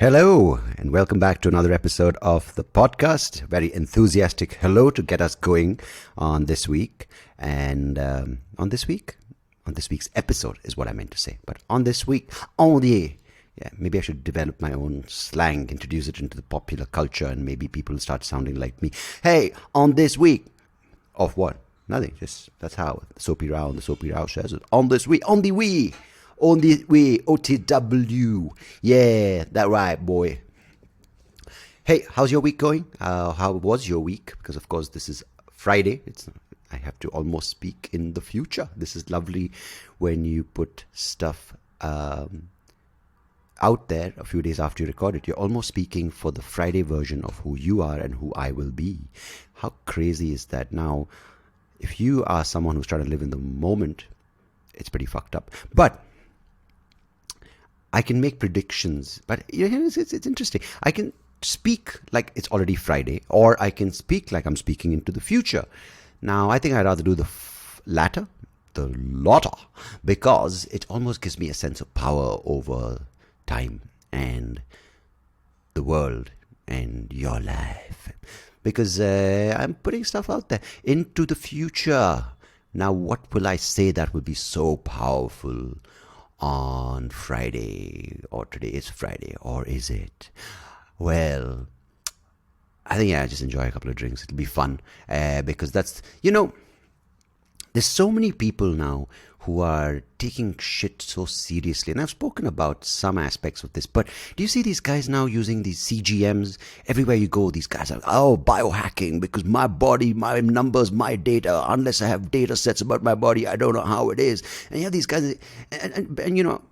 Hello, and welcome back to another episode of the podcast. Very enthusiastic hello to get us going on this week. And on this week's episode is what I meant to say. But on this week, maybe I should develop my own slang, introduce it into the popular culture, and maybe people start sounding like me. Hey, on this week, of what? Nothing. Just that's how SoapyRao and the SoapyRao says it. On this week, on the we. On the way, OTW. Yeah, that right, boy. Hey, how's your week going? How was your week? Because, of course, this is Friday. I have to almost speak in the future. This is lovely when you put stuff out there a few days after you record it. You're almost speaking for the Friday version of who you are and who I will be. How crazy is that? Now, if you are someone who's trying to live in the moment, it's pretty fucked up. But I can make predictions, but it's interesting. I can speak like it's already Friday, or I can speak like I'm speaking into the future. Now, I think I'd rather do the latter, because it almost gives me a sense of power over time and the world and your life. Because I'm putting stuff out there into the future. Now, what will I say that will be so powerful on Friday? Or today is Friday, or is it? Well, I think just enjoy a couple of drinks. It'll be fun because that's, there's so many people now who are taking shit so seriously. And I've spoken about some aspects of this, but do you see these guys now using these CGMs? Everywhere you go, these guys are, biohacking, because my body, my numbers, my data, unless I have data sets about my body, I don't know how it is. And yeah, these guys, and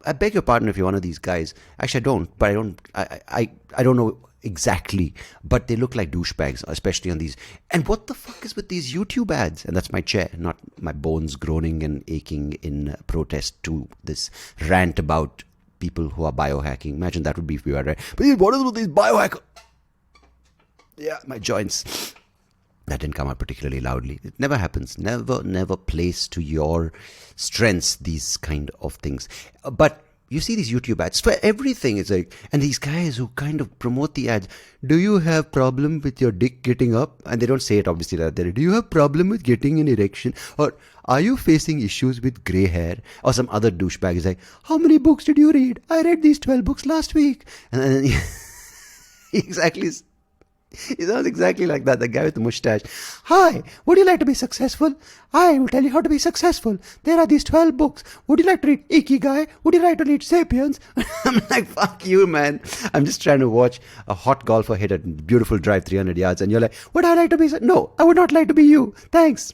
I beg your pardon if you're one of these guys. Actually, I don't, but I don't know exactly, but they look like douchebags, especially on these. And what the fuck is with these YouTube ads? And that's my chair, not my bones groaning and aching in protest to this rant about people who are biohacking. Imagine that would be if we were right. But what is with these biohackers? Yeah, my joints. That didn't come out particularly loudly. It never happens. Never plays to your strengths, these kind of things. But you see these YouTube ads for everything. It's like, and these guys who kind of promote the ads. Do you have problem with your dick getting up? And they don't say it obviously like that. Do you have problem with getting an erection? Or are you facing issues with grey hair? Or some other douchebag is like, how many books did you read? I read these 12 books last week. And then he sounds exactly like that, the guy with the mustache. Hi, would you like to be successful? I will tell you how to be successful. There are these 12 books. Would you like to read Ikigai? Would you like to read Sapiens? I'm like, fuck you, man. I'm just trying to watch a hot golfer hit a beautiful drive 300 yards. And you're like, would I like to be? No, I would not like to be you. Thanks.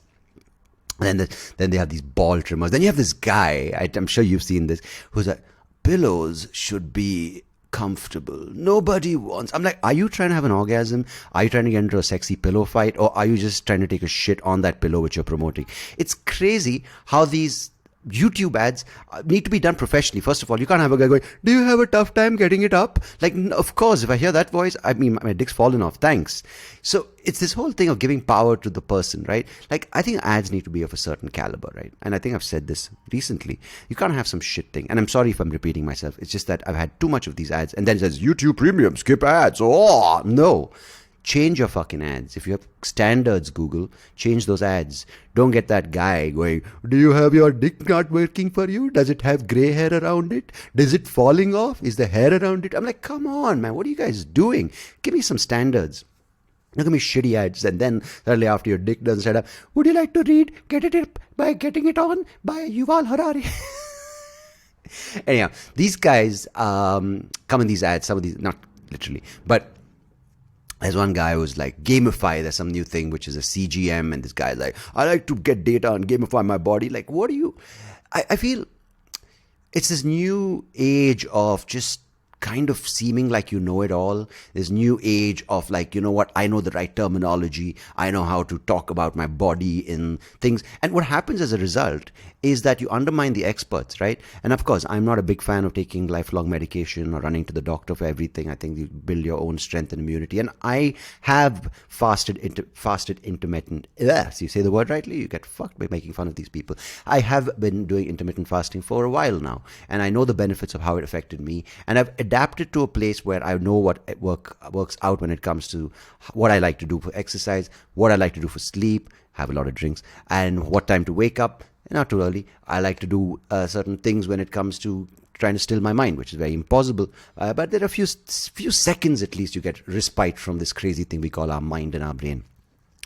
And then they have these ball trimmers. Then you have this guy, I'm sure you've seen this, who's like, pillows should be comfortable. Nobody wants. I'm like, are you trying to have an orgasm? Are you trying to get into a sexy pillow fight? Or are you just trying to take a shit on that pillow which you're promoting? It's crazy how these YouTube ads need to be done professionally. First of all, you can't have a guy going, do you have a tough time getting it up? Like, of course, if I hear that voice, I mean, my dick's fallen off. Thanks. So it's this whole thing of giving power to the person, right? Like, I think ads need to be of a certain caliber, right? And I think I've said this recently. You can't have some shit thing. And I'm sorry if I'm repeating myself. It's just that I've had too much of these ads. And then it says, YouTube Premium, skip ads. Oh, no. Change your fucking ads. If you have standards, Google, change those ads. Don't get that guy going, do you have your dick not working for you? Does it have grey hair around it? Is it falling off? Is the hair around it? I'm like, come on, man. What are you guys doing? Give me some standards. Look at me shitty ads. And then suddenly after your dick doesn't set up, would you like to read Get It Up by Getting It On by Yuval Harari? Anyhow, these guys come in these ads. Some of these, not literally, but there's one guy who's like, gamify, there's some new thing, which is a CGM. And this guy's like, I like to get data and gamify my body. Like, what do you... I feel it's this new age of just kind of seeming like you know it all. This new age of like, you know what, I know the right terminology. I know how to talk about my body in things. And what happens as a result is that you undermine the experts, right? And of course, I'm not a big fan of taking lifelong medication or running to the doctor for everything. I think you build your own strength and immunity. And I have fasted intermittent. Yes, you say the word rightly, you get fucked by making fun of these people. I have been doing intermittent fasting for a while now. And I know the benefits of how it affected me. And I've adapted to a place where I know what works out when it comes to what I like to do for exercise, what I like to do for sleep, have a lot of drinks, and what time to wake up. Not too early. I like to do certain things when it comes to trying to still my mind, which is very impossible. But there are a few seconds at least you get respite from this crazy thing we call our mind and our brain.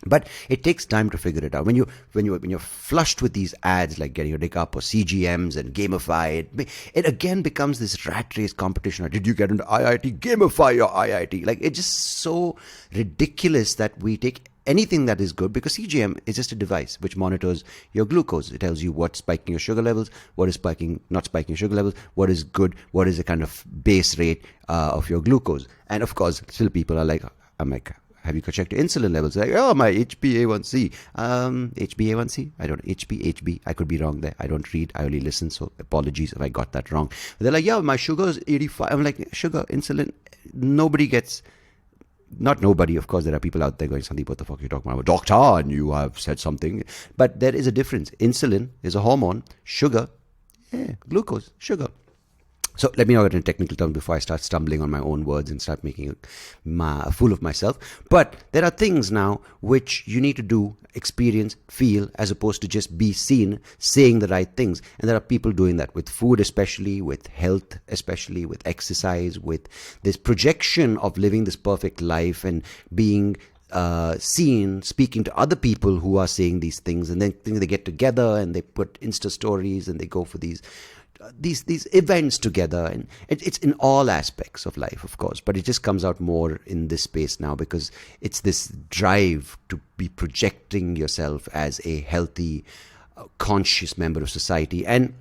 But it takes time to figure it out. When you're flushed with these ads like Getting Your Dick Up or CGMs and Gamify, it again becomes this rat race competition. Did you get into IIT? Gamify your IIT. Like, it's just so ridiculous that we take anything that is good, because CGM is just a device which monitors your glucose. It tells you what's spiking your sugar levels, what is not spiking your sugar levels, what is good, what is the kind of base rate of your glucose. And of course, still people are like, I'm like, have you checked your insulin levels? Like, oh, my HbA1c. HbA1c? I don't know. HB. I could be wrong there. I don't read. I only listen. So apologies if I got that wrong. But they're like, yeah, my sugar is 85. I'm like, sugar, insulin. Nobody gets... Not nobody, of course. There are people out there going, Sandeep, what the fuck are you talking about? Doctor, and you have said something. But there is a difference. Insulin is a hormone. Sugar, glucose, sugar. So let me not get into technical terms before I start stumbling on my own words and start making a fool of myself. But there are things now which you need to do, experience, feel, as opposed to just be seen saying the right things. And there are people doing that with food, especially with health, especially with exercise, with this projection of living this perfect life and being seen, speaking to other people who are saying these things. And then they get together and they put Insta stories and they go for these events together, and it's in all aspects of life, of course, but it just comes out more in this space now because it's this drive to be projecting yourself as a healthy, conscious member of society. And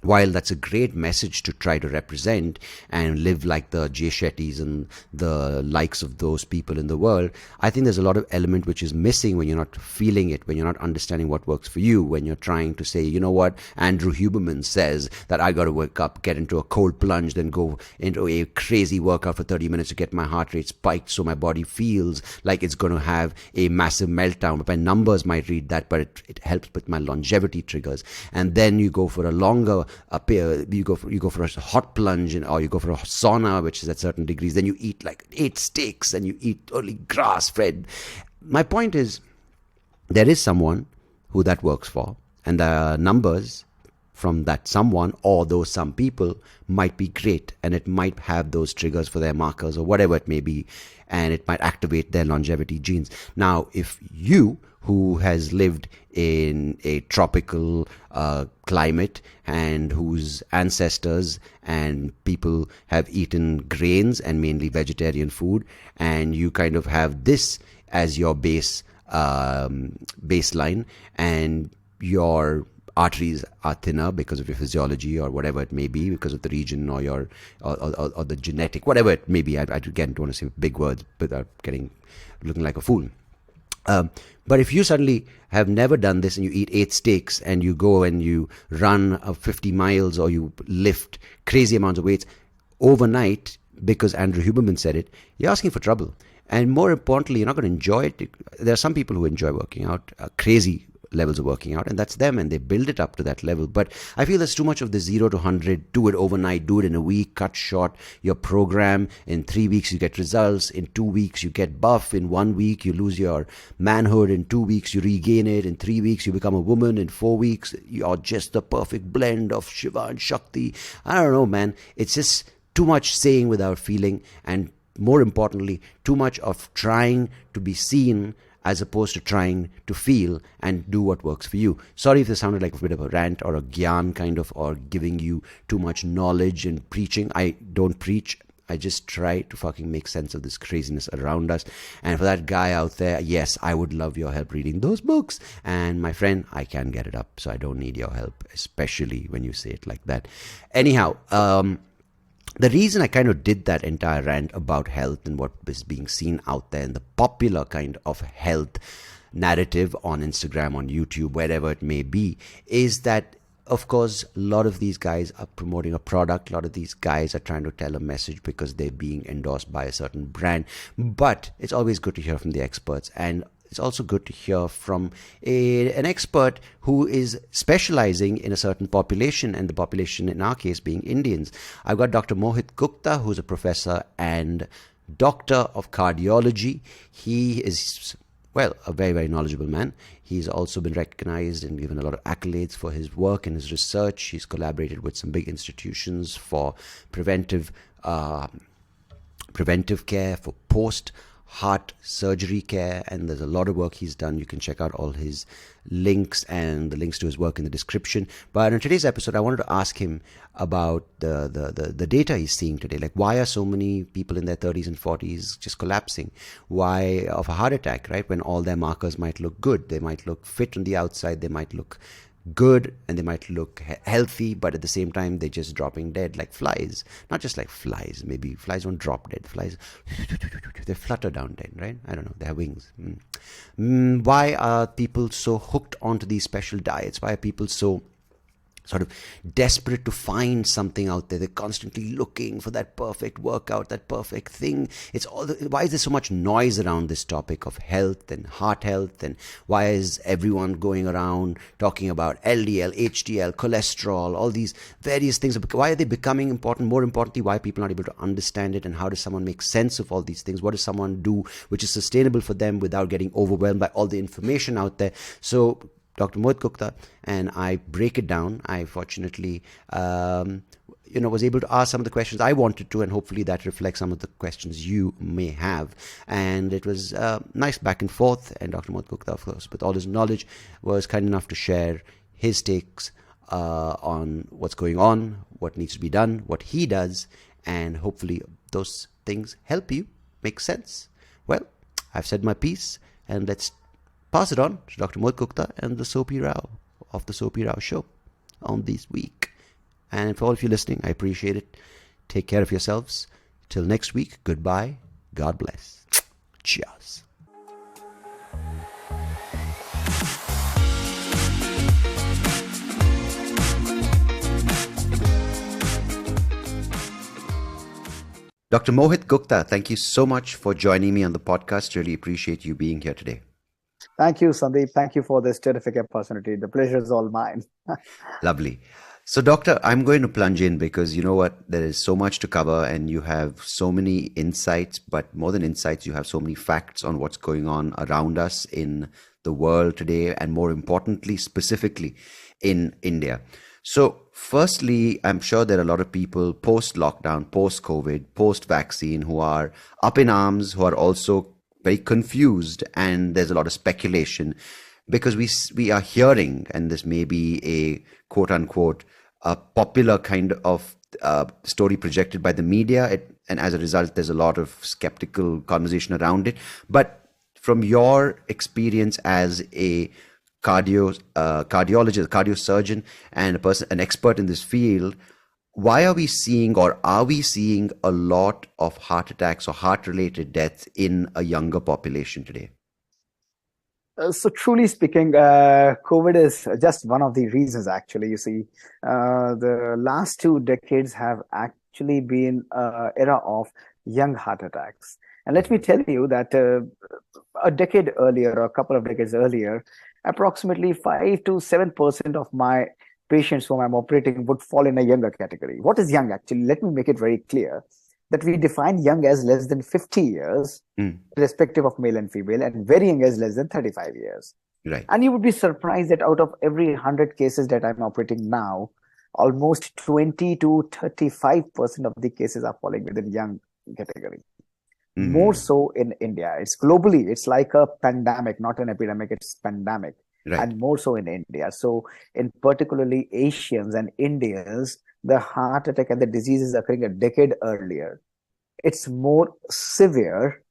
while that's a great message to try to represent and live like the Jay Shettys and the likes of those people in the world, I think there's a lot of element which is missing when you're not feeling it, when you're not understanding what works for you, when you're trying to say, you know what, Andrew Huberman says that I got to wake up, get into a cold plunge, then go into a crazy workout for 30 minutes to get my heart rate spiked so my body feels like it's going to have a massive meltdown. But my numbers might read that, but it helps with my longevity triggers. And then you go for a longer you go for a hot plunge, or you go for a sauna, which is at certain degrees. Then you eat like 8 steaks and you eat only grass fed. My point is, there is someone who that works for, and the numbers from that someone or those some people might be great, and it might have those triggers for their markers or whatever it may be, and it might activate their longevity genes. Now, if you, who has lived in a tropical climate and whose ancestors and people have eaten grains and mainly vegetarian food, and you kind of have this as your baseline, and your arteries are thinner because of your physiology or whatever it may be, because of the region or your or the genetic, whatever it may be. I again don't want to say big words without looking like a fool. But if you suddenly have never done this and you eat 8 steaks and you go and you run 50 miles or you lift crazy amounts of weights overnight because Andrew Huberman said it, you're asking for trouble. And more importantly, you're not going to enjoy it. There are some people who enjoy working out, crazy levels of working out, and that's them, and they build it up to that level. But I feel there's too much of the 0 to 100, do it overnight, do it in a week, cut short your program. In 3 weeks you get results, in 2 weeks you get buff, in 1 week you lose your manhood, in 2 weeks you regain it, in 3 weeks you become a woman, in 4 weeks you're just the perfect blend of Shiva and Shakti. I don't know, man. It's just too much saying without feeling, and more importantly, too much of trying to be seen as opposed to trying to feel and do what works for you. Sorry if this sounded like a bit of a rant or a gyan kind of, or giving you too much knowledge and preaching. I don't preach. I just try to fucking make sense of this craziness around us. And for that guy out there, yes, I would love your help reading those books. And my friend, I can get it up, so I don't need your help, especially when you say it like that. Anyhow, the reason I kind of did that entire rant about health and what is being seen out there in the popular kind of health narrative on Instagram, on YouTube, wherever it may be, is that, of course, a lot of these guys are promoting a product. A lot of these guys are trying to tell a message because they're being endorsed by a certain brand. But it's always good to hear from the experts. And it's also good to hear from an expert who is specializing in a certain population, and the population in our case being Indians. I've got Dr. Mohit Gupta, who's a professor and doctor of cardiology. He is, well, a very, very knowledgeable man. He's also been recognized and given a lot of accolades for his work and his research. He's collaborated with some big institutions for preventive care, for post-heart surgery care, and there's a lot of work he's done. You can check out all his links and the links to his work in the description. But in today's episode, I wanted to ask him about the data he's seeing today. Like, why are so many people in their 30s and 40s just collapsing? Why of a heart attack, right? When all their markers might look good. They might look fit on the outside. They might look good and they might look healthy, but at the same time they're just dropping dead like flies. Not just like flies, maybe flies don't drop dead, flies they flutter down dead, right? I don't know, they have wings. Why are people so hooked onto these special diets? Why are people so sort of desperate to find something out there? They're constantly looking for that perfect workout, that perfect thing. Why is there so much noise around this topic of health and heart health? And why is everyone going around talking about LDL, HDL, cholesterol, all these various things? Why are they becoming important? More importantly, why are people not able to understand it? And how does someone make sense of all these things? What does someone do which is sustainable for them without getting overwhelmed by all the information out there? So Dr. Mohit Gupta and I break it down. I fortunately, was able to ask some of the questions I wanted to, and hopefully that reflects some of the questions you may have. And it was nice back and forth. And Dr. Mohit Gupta, of course, with all his knowledge, was kind enough to share his takes on what's going on, what needs to be done, what he does, and hopefully those things help you make sense. Well, I've said my piece, and let's pass it on to Dr. Mohit Gupta and the SoapyRao of the SoapyRao show on this week. And for all of you listening, I appreciate it. Take care of yourselves. Till next week, goodbye. God bless. Cheers. Dr. Mohit Gupta, thank you so much for joining me on the podcast. Really appreciate you being here today. Thank you, Sandeep. Thank you for this terrific opportunity. The pleasure is all mine. Lovely. So, Doctor, I'm going to plunge in because you know what? There is so much to cover and you have so many insights, but more than insights, you have so many facts on what's going on around us in the world today, and more importantly, specifically in India. So, firstly, I'm sure there are a lot of people post-lockdown, post-COVID, post-vaccine who are up in arms, who are also very confused, and there's a lot of speculation because we are hearing, and this may be a quote unquote a popular kind of story projected by the media, and as a result there's a lot of skeptical conversation around it. But from your experience as a cardiologist, cardiosurgeon, and an expert in this field, why are we seeing a lot of heart attacks or heart-related deaths in a younger population today? So truly speaking, COVID is just one of the reasons, actually. You see, the last 2 decades have actually been an era of young heart attacks. And let me tell you that a decade earlier, or a couple of decades earlier, approximately 5 to 7% of my patients whom I'm operating would fall in a younger category. What is young, actually? Let me make it very clear that we define young as less than 50 years, irrespective of male and female, and very young as less than 35 years. Right. And you would be surprised that out of every 100 cases that I'm operating now, almost 20 to 35% of the cases are falling within young category. More so in India. It's globally, it's like a pandemic, not an epidemic, it's pandemic. Right. And more so in India. So in particularly Asians and Indians, the heart attack and the disease is occurring a decade earlier. It's more severe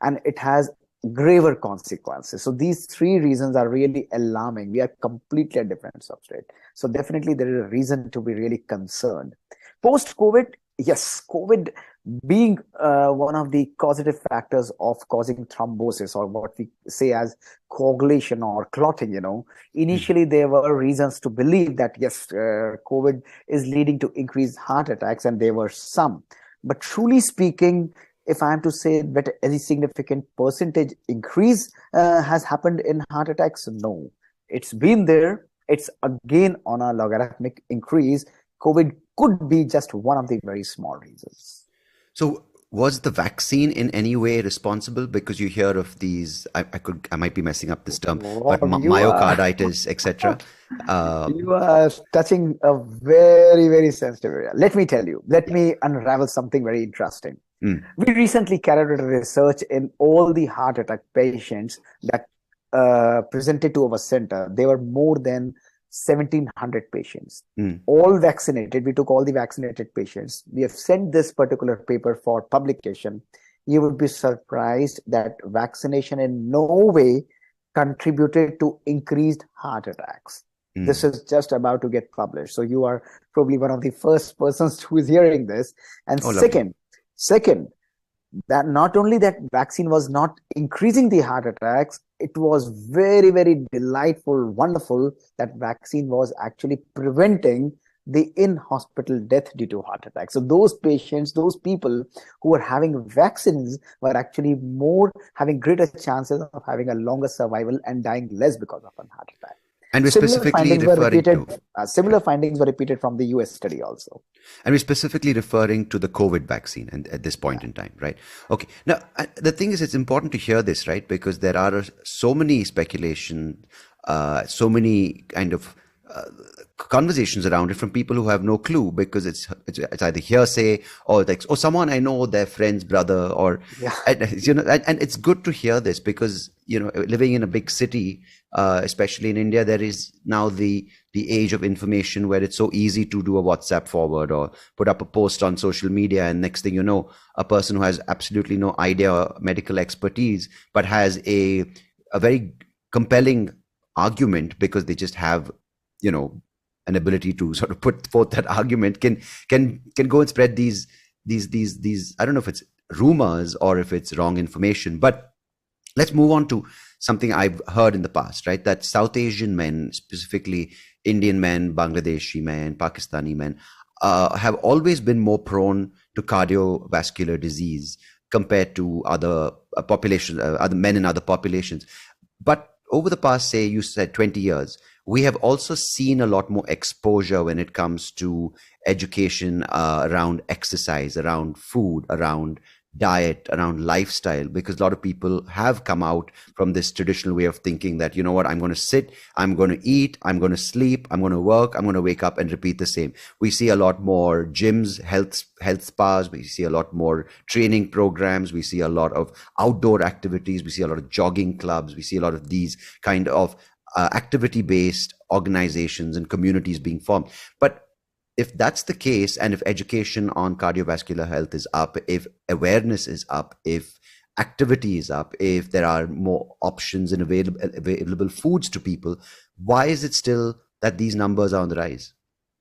and it has graver consequences. So these 3 reasons are really alarming. We are completely a different substrate. So definitely there is a reason to be really concerned. Post-COVID, yes, COVID being one of the causative factors of causing thrombosis, or what we say as coagulation or clotting, initially there were reasons to believe that yes, COVID is leading to increased heart attacks, and there were some. But truly speaking, if I am to say that any significant percentage increase has happened in heart attacks, no. It's been there. It's again on a logarithmic increase. COVID could be just one of the very small reasons. So was the vaccine in any way responsible? Because you hear of these, I might be messing up this term, but Wow, myocarditis, etc. you are touching a very, very sensitive area. Let me tell you, let me unravel something very interesting. We recently carried out a research in all the heart attack patients that presented to our center. There were more than 1,700 patients, all vaccinated. We took all the vaccinated patients. We have sent this particular paper for publication. You would be surprised that vaccination in no way contributed to increased heart attacks. This is just about to get published. So you are probably one of the first persons who is hearing this. And second, that not only that vaccine was not increasing the heart attacks, it was very, very delightful, wonderful that vaccine was actually preventing the in-hospital death due to heart attack. So those patients, those people who were having vaccines were actually having greater chances of having a longer survival and dying less because of a heart attack. And we're specifically referring to similar findings were repeated from the US study also. And we're specifically referring to the COVID vaccine and at this point in time, right? Okay. Now, the thing is, it's important to hear this, right? Because there are so many speculation, so many kind of conversations around it from people who have no clue, because it's either hearsay or like, oh, someone I know, their friend's brother, or and it's good to hear this because living in a big city, especially in India, there is now the age of information where it's so easy to do a WhatsApp forward or put up a post on social media, and next thing you know, a person who has absolutely no idea or medical expertise but has a very compelling argument because they just have an ability to sort of put forth that argument can go and spread these I don't know if it's rumors or if it's wrong information. But let's move on to something I've heard in the past, right? That South Asian men, specifically Indian men, Bangladeshi men, Pakistani men, have always been more prone to cardiovascular disease compared to other populations, other men in other populations. But over the past, say, you said 20 years, we have also seen a lot more exposure when it comes to education around exercise, around food, around diet, around lifestyle, because a lot of people have come out from this traditional way of thinking that, I'm going to sit, I'm going to eat, I'm going to sleep, I'm going to work, I'm going to wake up and repeat the same. We see a lot more gyms, health spas, we see a lot more training programs, we see a lot of outdoor activities, we see a lot of jogging clubs, we see a lot of these kind of activity-based organizations and communities being formed. But if that's the case, and if education on cardiovascular health is up, if awareness is up, if activity is up, if there are more options and available foods to people, why is it still that these numbers are on the rise?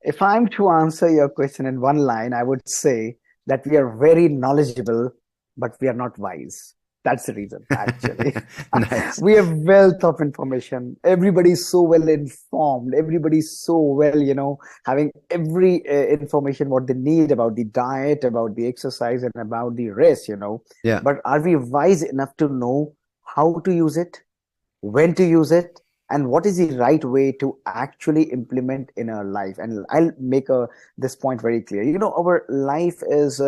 If I'm to answer your question in one line, I would say that we are very knowledgeable, but we are not wise. That's the reason, actually. Nice. We have wealth of information. Everybody's so well informed. Everybody's so well, having every information what they need about the diet, about the exercise, and about the rest, Yeah. But are we wise enough to know how to use it, when to use it, and what is the right way to actually implement in our life? And I'll make this point very clear. Our life is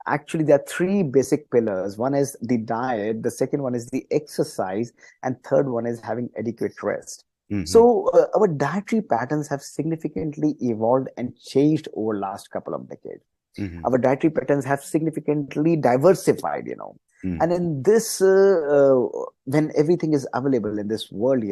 actually, there are three basic pillars. One is the diet, the second one is the exercise, and third one is having adequate rest. So our dietary patterns have significantly evolved and changed over last couple of decades. Our dietary patterns have significantly diversified, And in this, when everything is available in this world,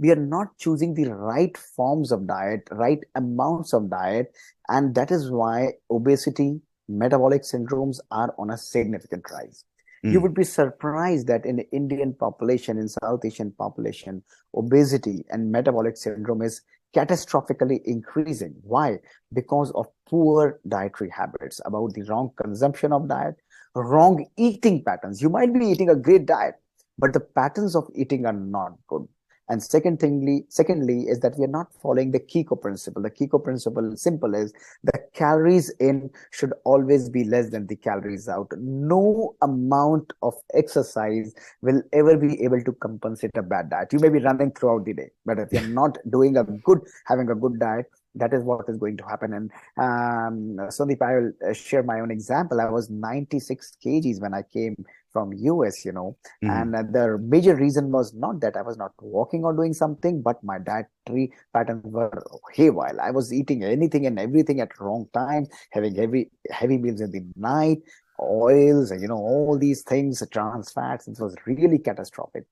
we are not choosing the right forms of diet, right amounts of diet. And that is why obesity, metabolic syndromes are on a significant rise. You would be surprised that in the Indian population, in South Asian population, obesity and metabolic syndrome is catastrophically increasing. Why? Because of poor dietary habits, about the wrong consumption of diet, wrong eating patterns. You might be eating a great diet, but the patterns of eating are not good. And secondly is that we are not following the Kiko principle. The Kiko principle simple is the calories in should always be less than the calories out. No amount of exercise will ever be able to compensate a bad diet. You may be running throughout the day, but if you're not having a good diet, that is what is going to happen. And Sandeep, I will share my own example. I was 96 kgs when I came from US, and the major reason was not that I was not walking or doing something, but my dietary patterns were haywire. I was eating anything and everything at wrong time, having heavy meals in the night, oils, and all these things, trans fats. It was really catastrophic.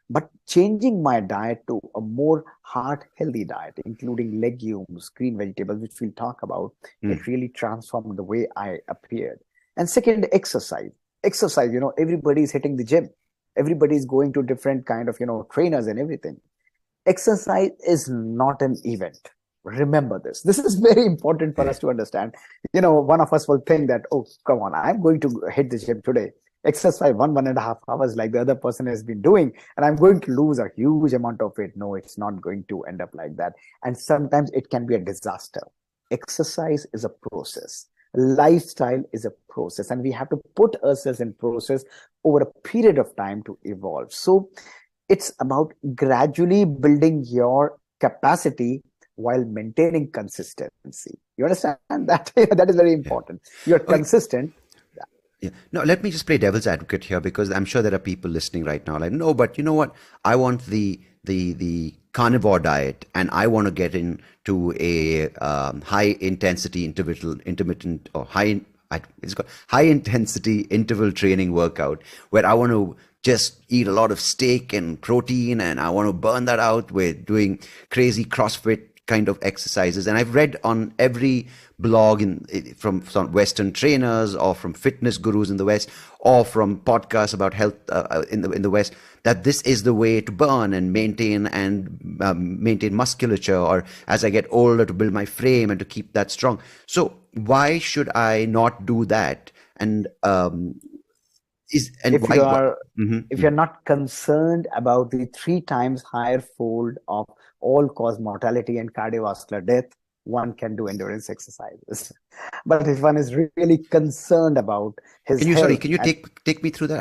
But changing my diet to a more heart healthy diet, including legumes, green vegetables, which we'll talk about, it really transformed the way I appeared. And second, exercise. Exercise, everybody's hitting the gym. Everybody's going to different kind of, trainers and everything. Exercise is not an event. Remember this. This is very important for us to understand. One of us will think that, oh, come on, I'm going to hit the gym today, exercise 1.5 hours like the other person has been doing, and I'm going to lose a huge amount of weight. No, it's not going to end up like that. And sometimes it can be a disaster. Exercise is a process. Lifestyle is a process, and we have to put ourselves in process over a period of time to evolve. So it's about gradually building your capacity while maintaining consistency. You understand that? That is very important. You're consistent. Yeah. No, let me just play devil's advocate here, because I'm sure there are people listening right now like, no, but you know what? I want the carnivore diet, and I want to get into a high intensity intermittent or it's called high intensity interval training workout, where I want to just eat a lot of steak and protein, and I want to burn that out with doing crazy CrossFit kind of exercises. And I've read on every blog from some Western trainers or from fitness gurus in the West, or from podcasts about health in the West, that this is the way to burn and maintain musculature, or as I get older, to build my frame and to keep that strong. So why should I not do that? And if you're not concerned about the 3 times higher fold of all-cause mortality and cardiovascular death, one can do endurance exercises. But if one is really concerned about his health, can you take me through that?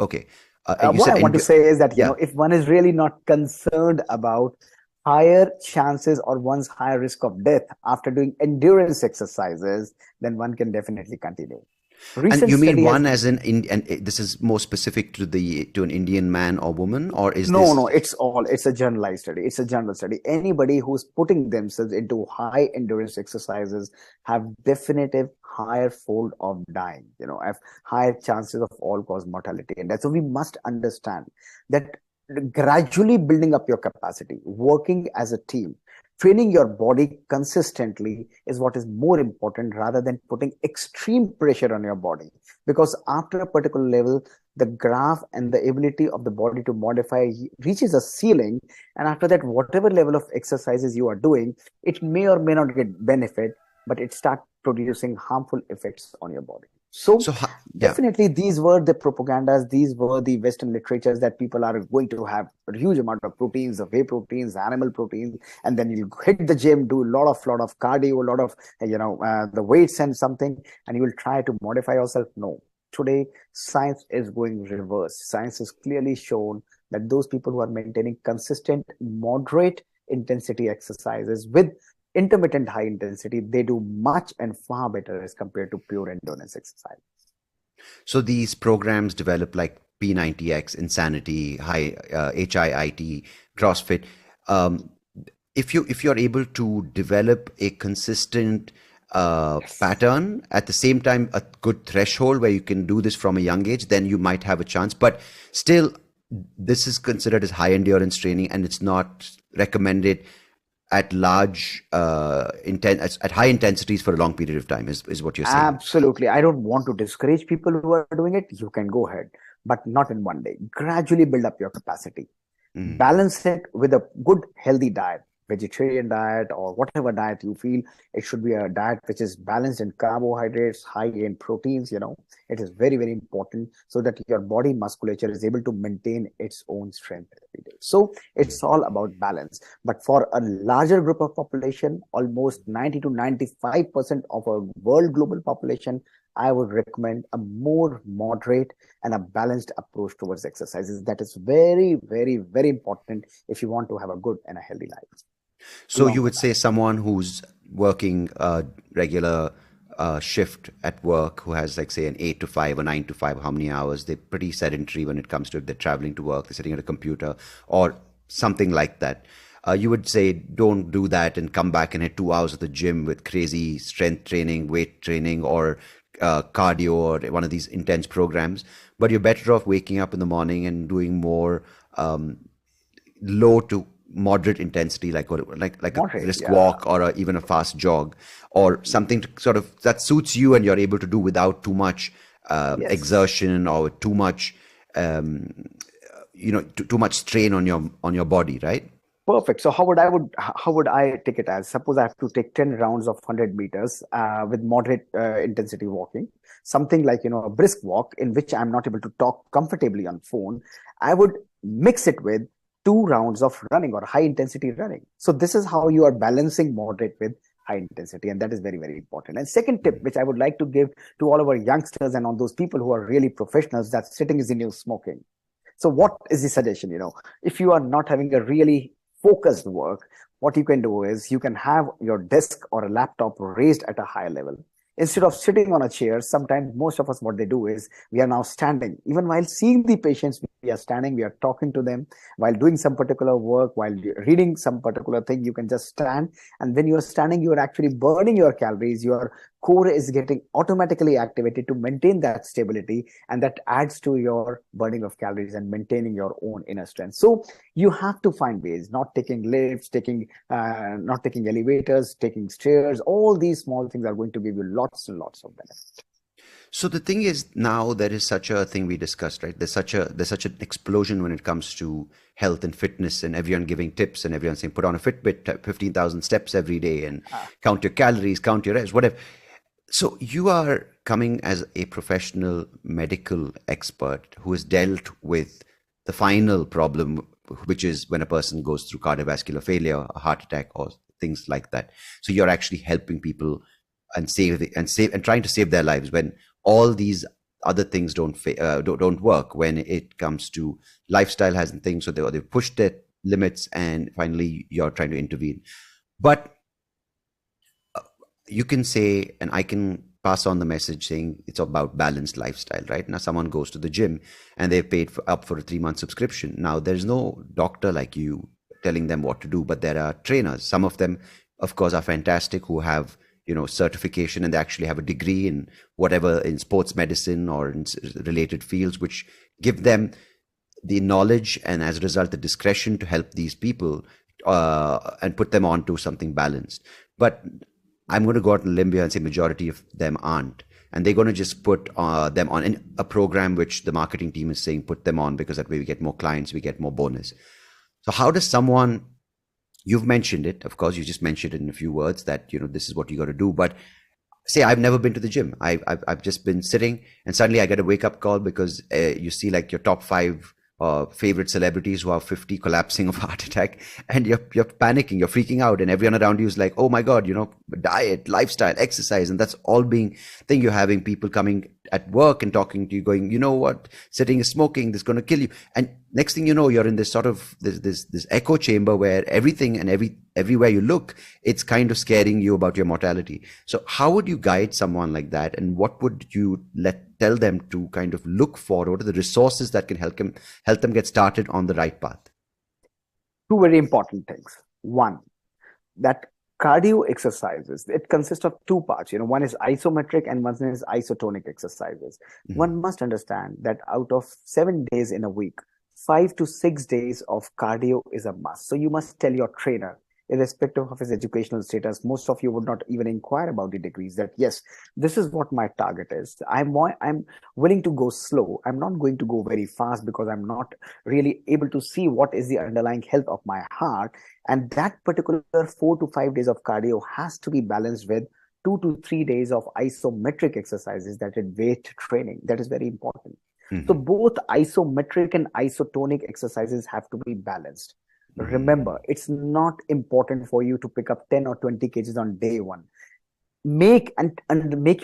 Okay. What I want to say is that if one is really not concerned about higher chances or one's higher risk of death after doing endurance exercises, then one can definitely continue. And you mean one as in, and this is more specific to an Indian man or woman, or is this? No, it's a generalized study. It's a general study. Anybody who's putting themselves into high endurance exercises have definitive higher fold of dying, have higher chances of all-cause mortality. And that's so we must understand that gradually building up your capacity, working as a team, training your body consistently is what is more important, rather than putting extreme pressure on your body. Because after a particular level, the graph and the ability of the body to modify reaches a ceiling. And after that, whatever level of exercises you are doing, it may or may not get benefit, but it starts producing harmful effects on your body. So definitely these were the propagandas, these were the Western literatures that people are going to have a huge amount of proteins, of whey proteins, animal proteins, and then you hit the gym, do a lot of cardio, a lot of, the weights and something, and you will try to modify yourself. No. Today, science is going reverse. Science has clearly shown that those people who are maintaining consistent, moderate intensity exercises with intermittent high intensity, they do much and far better as compared to pure endurance exercise. So these programs develop like P90X, Insanity, HIIT, CrossFit. If you're able to develop a consistent pattern, at the same time a good threshold where you can do this from a young age, then you might have a chance. But still, this is considered as high endurance training, and it's not recommended at at high intensities for a long period of time, is what you're saying. Absolutely. I don't want to discourage people who are doing it. You can go ahead, but not in one day. Gradually build up your capacity. Balance it with a good healthy diet, vegetarian diet, or whatever diet you feel. It should be a diet which is balanced in carbohydrates, high in proteins. It is very, very important, so that your body musculature is able to maintain its own strength every day. So it's all about balance. But for a larger group of population, almost 90 to 95% of our world global population, I would recommend a more moderate and a balanced approach towards exercises. That is very, very, very important if you want to have a good and a healthy life. So you would say someone who's working a regular shift at work, who has like say an 8 to 5 or 9 to 5, how many hours, they're pretty sedentary when it comes to if they're traveling to work, they're sitting at a computer or something like that. You would say don't do that and come back and hit 2 hours at the gym with crazy strength training, weight training, or cardio, or one of these intense programs. But you're better off waking up in the morning and doing more low to moderate intensity, like a brisk walk, or even a fast jog, or something to sort of that suits you and you're able to do without too much exertion or too much too much strain on your body, right? Perfect. So how would I take it as? Suppose I have to take 10 rounds of 100 meters with moderate intensity walking, something like a brisk walk in which I'm not able to talk comfortably on phone. I would mix it with 2 rounds of running or high intensity running. So this is how you are balancing moderate with high intensity, and that is very, very important. And second tip, which I would like to give to all of our youngsters and on those people who are really professionals, that sitting is the new smoking. So what is the suggestion? If you are not having a really focused work, what you can do is you can have your desk or a laptop raised at a higher level. Instead of sitting on a chair, sometimes most of us, what they do is we are now standing. Even while seeing the patients, we are standing, we are talking to them. While doing some particular work, while reading some particular thing, you can just stand. And when you are standing, you are actually burning your calories. Your core is getting automatically activated to maintain that stability. And that adds to your burning of calories and maintaining your own inner strength. So you have to find ways, not taking lifts, not taking elevators, taking stairs. All these small things are going to give you lots and lots of benefit. So the thing is, now there is such a thing we discussed, right? There's such an explosion when it comes to health and fitness, and everyone giving tips and everyone saying put on a Fitbit, 15,000 steps every day, and count your calories, count your rest, whatever. So you are coming as a professional medical expert who has dealt with the final problem, which is when a person goes through cardiovascular failure, a heart attack, or things like that. So you're actually helping people and trying to save their lives when all these other things don't work, when it comes to lifestyle hasn't things. So they've pushed their limits, and finally you're trying to intervene. But you can say, and I can pass on the message saying it's about balanced lifestyle, right? Now someone goes to the gym and they've paid up for a 3-month subscription. Now there's no doctor like you telling them what to do, but there are trainers. Some of them, of course, are fantastic, who have certification, and they actually have a degree in whatever, in sports medicine or in related fields, which give them the knowledge and as a result the discretion to help these people and put them onto something balanced. But I'm going to go out on a limb here and say majority of them aren't, and they're going to just put them on a program which the marketing team is saying put them on because that way we get more clients, we get more bonus. So how does someone, you've mentioned it, of course, you just mentioned it in a few words that this is what you got to do, but say I've never been to the gym, I've just been sitting, and suddenly I get a wake up call because you see like your top 5 favorite celebrities who are 50 collapsing of heart attack, and you're panicking, you're freaking out, and everyone around you is like, oh my god, diet, lifestyle, exercise, and that's all being thing. You're having people coming at work and talking to you going, you know what, sitting is smoking, this is going to kill you, and next thing you know, you're in this sort of this echo chamber where everything and everywhere you look, it's kind of scaring you about your mortality. So how would you guide someone like that, and what would you tell them to kind of look for? What are the resources that can help them get started on the right path? 2 very important things. One, that cardio exercises, it consists of 2 parts. One is isometric and one is isotonic exercises. Mm-hmm. One must understand that out of 7 days in a week, 5 to 6 days of cardio is a must. So you must tell your trainer, irrespective of his educational status, most of you would not even inquire about the degrees, that yes, this is what my target is. I'm willing to go slow. I'm not going to go very fast because I'm not really able to see what is the underlying health of my heart. And that particular 4 to 5 days of cardio has to be balanced with 2 to 3 days of isometric exercises, that is weight training. That is very important. So Mm-hmm. both isometric and isotonic exercises have to be balanced. Mm-hmm. Remember, it's not important for you to pick up 10 or 20 kgs on day one. Make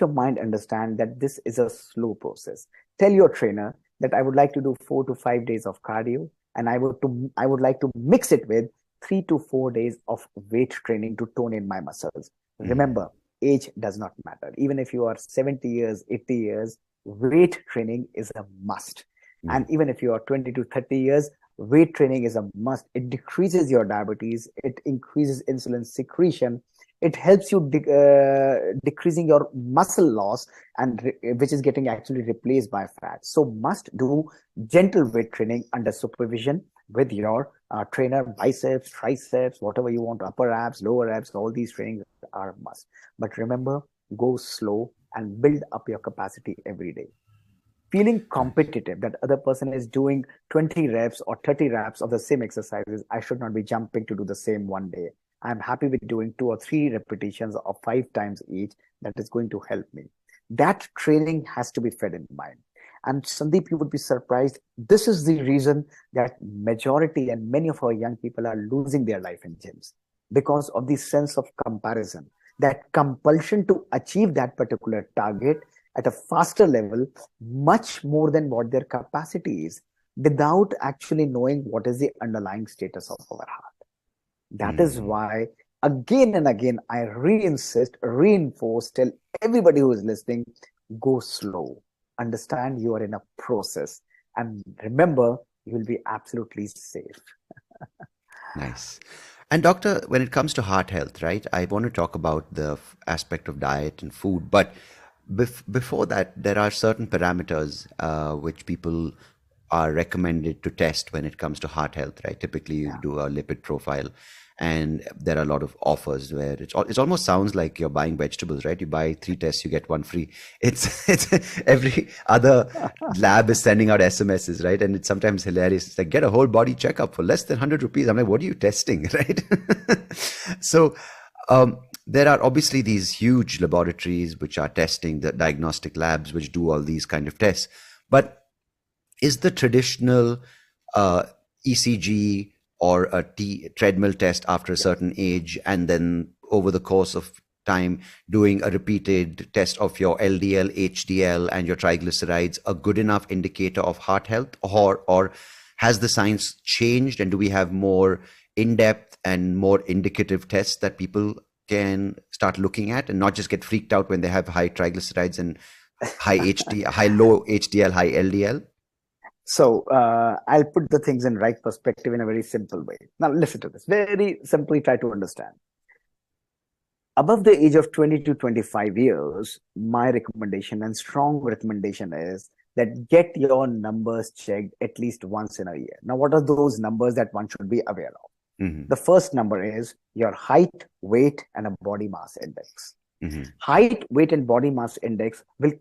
your mind understand that this is a slow process. Tell your trainer that I would like to do 4 to 5 days of cardio, and I would like to mix it with 3 to 4 days of weight training to tone in my muscles. Mm-hmm. Remember, age does not matter. Even if you are 70 years, 80 years, weight training is a must. And even if you are 20 to 30 years, weight training is a must. It decreases your diabetes, it increases insulin secretion, it helps you decreasing your muscle loss, and which is getting actually replaced by fat. So must do gentle weight training under supervision with your trainer. Biceps, triceps, whatever you want, upper abs, lower abs, all these trainings are must. But remember, go slow and build up your capacity every day. Feeling Nice. competitive that other person is doing 20 reps or 30 reps of the same exercises, I should not be jumping to do the same one day. I'm happy with doing 2 or 3 repetitions of 5 times each. That is going to help me. That training has to be fed in mind. And Sandeep, you would be surprised, this is the reason that majority and many of our young people are losing their life in gyms, because of the sense of comparison, that compulsion to achieve that particular target at a faster level, much more than what their capacity is, without actually knowing what is the underlying status of our heart. That is Mm. why, again and again, I reinsist, reinforce, tell everybody who is listening, go slow. Understand you are in a process. And remember, you will be absolutely safe. Nice. And doctor, when it comes to heart health, right? I want to talk about the aspect of diet and food, but before that, there are certain parameters which people are recommended to test when it comes to heart health, right? Typically, you Yeah. do a lipid profile, and there are a lot of offers where it almost sounds like you're buying vegetables, right? You buy 3 tests, you get one free. It's every other lab is sending out SMSs, right? And it's sometimes hilarious. It's like, get a whole body checkup for less than 100 rupees. I'm like, what are you testing, right? So there are obviously these huge laboratories which are testing, the diagnostic labs which do all these kind of tests. But is the traditional uh, ECG or a treadmill test after a certain age, and then over the course of time doing a repeated test of your LDL, HDL, and your triglycerides a good enough indicator of heart health, or has the science changed, and do we have more in-depth and more indicative tests that people can start looking at and not just get freaked out when they have high triglycerides and low HDL, high LDL? So I'll put the things in right perspective in a very simple way. Now listen to this. Very simply try to understand. Above the age of 20 to 25 years, my recommendation and strong recommendation is that get your numbers checked at least once in a year. Now, what are those numbers that one should be aware of? Mm-hmm. The first number is your height, weight, and a body mass index. Mm-hmm. Height, weight, and body mass index will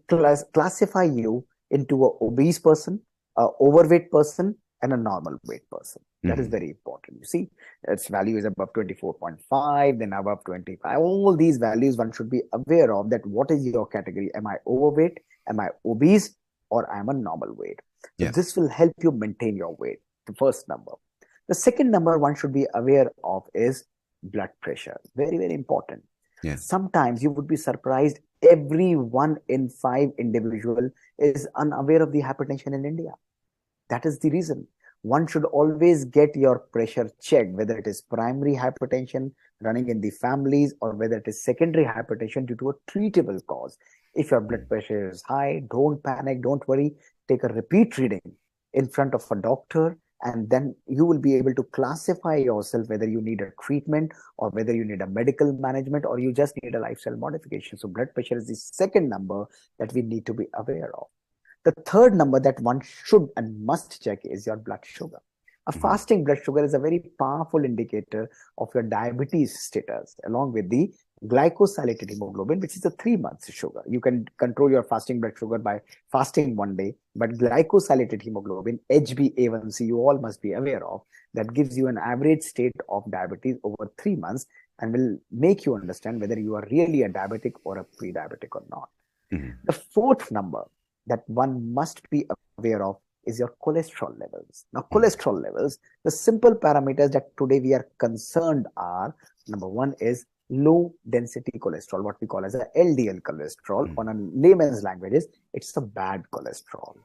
classify you into an obese person, an overweight person, and a normal weight person. That is Mm-hmm. very important. You see, its value is above 24.5, then above 25. All these values one should be aware of, that what is your category? Am I overweight? Am I obese? Or am I a normal weight? So Yeah. this will help you maintain your weight. The first number. The second number one should be aware of is blood pressure. Very, very important. Yeah. Sometimes you would be surprised, every 1 in 5 individual is unaware of the hypertension in India. That is the reason. One should always get your pressure checked, whether it is primary hypertension running in the families or whether it is secondary hypertension due to a treatable cause. If your blood pressure is high, don't panic, don't worry. Take a repeat reading in front of a doctor, and then you will be able to classify yourself whether you need a treatment or whether you need a medical management or you just need a lifestyle modification. So blood pressure is the second number that we need to be aware of. The third number that one should and must check is your blood sugar. A Mm-hmm. fasting blood sugar is a very powerful indicator of your diabetes status, along with the glycosylated hemoglobin, which is a 3 month sugar. You can control your fasting blood sugar by fasting one day, but glycosylated hemoglobin, HbA1c, you all must be aware of, that gives you an average state of diabetes over 3 months and will make you understand whether you are really a diabetic or a pre-diabetic or not. Mm-hmm. The fourth number that one must be aware of is your cholesterol levels. Now, cholesterol levels, the simple parameters that today we are concerned are, number one is low density cholesterol, what we call as a LDL cholesterol. On a layman's language, it's a bad cholesterol.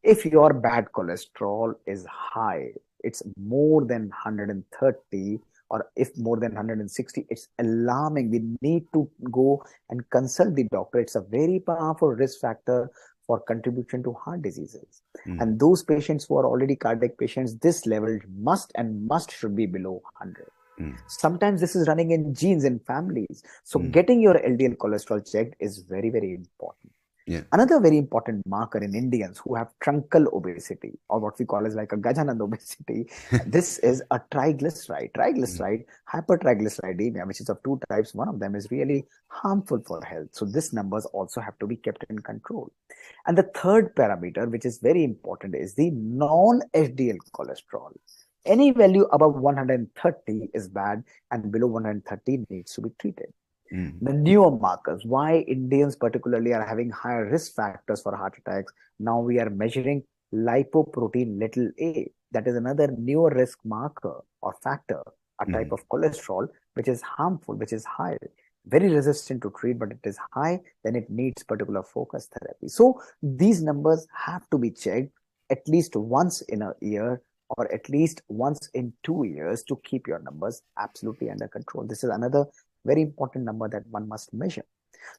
If your bad cholesterol is high, it's more than 130, or if more than 160, it's alarming. We need to go and consult the doctor. It's a very powerful risk factor for contribution to heart diseases. And those patients who are already cardiac patients, this level must should be below 100. Sometimes this is running in genes in families. So getting your LDL cholesterol checked is very, very important. Yeah. Another very important marker in Indians who have truncal obesity, or what we call as like a Gajanand obesity, this is a triglyceride. Hypertriglyceridemia, which is of two types. One of them is really harmful for health. So these numbers also have to be kept in control. And the third parameter, which is very important, is the non-HDL cholesterol. Any value above 130 is bad, and below 130 needs to be treated. The newer markers, why Indians particularly are having higher risk factors for heart attacks. Now we are measuring lipoprotein little a. That is another newer risk marker or factor, a type of cholesterol which is harmful, which is high, very resistant to treat, but it is high, then it needs particular focus therapy. So these numbers have to be checked at least once in a year, or at least once in 2 years, to keep your numbers absolutely under control. This is another very important number that one must measure.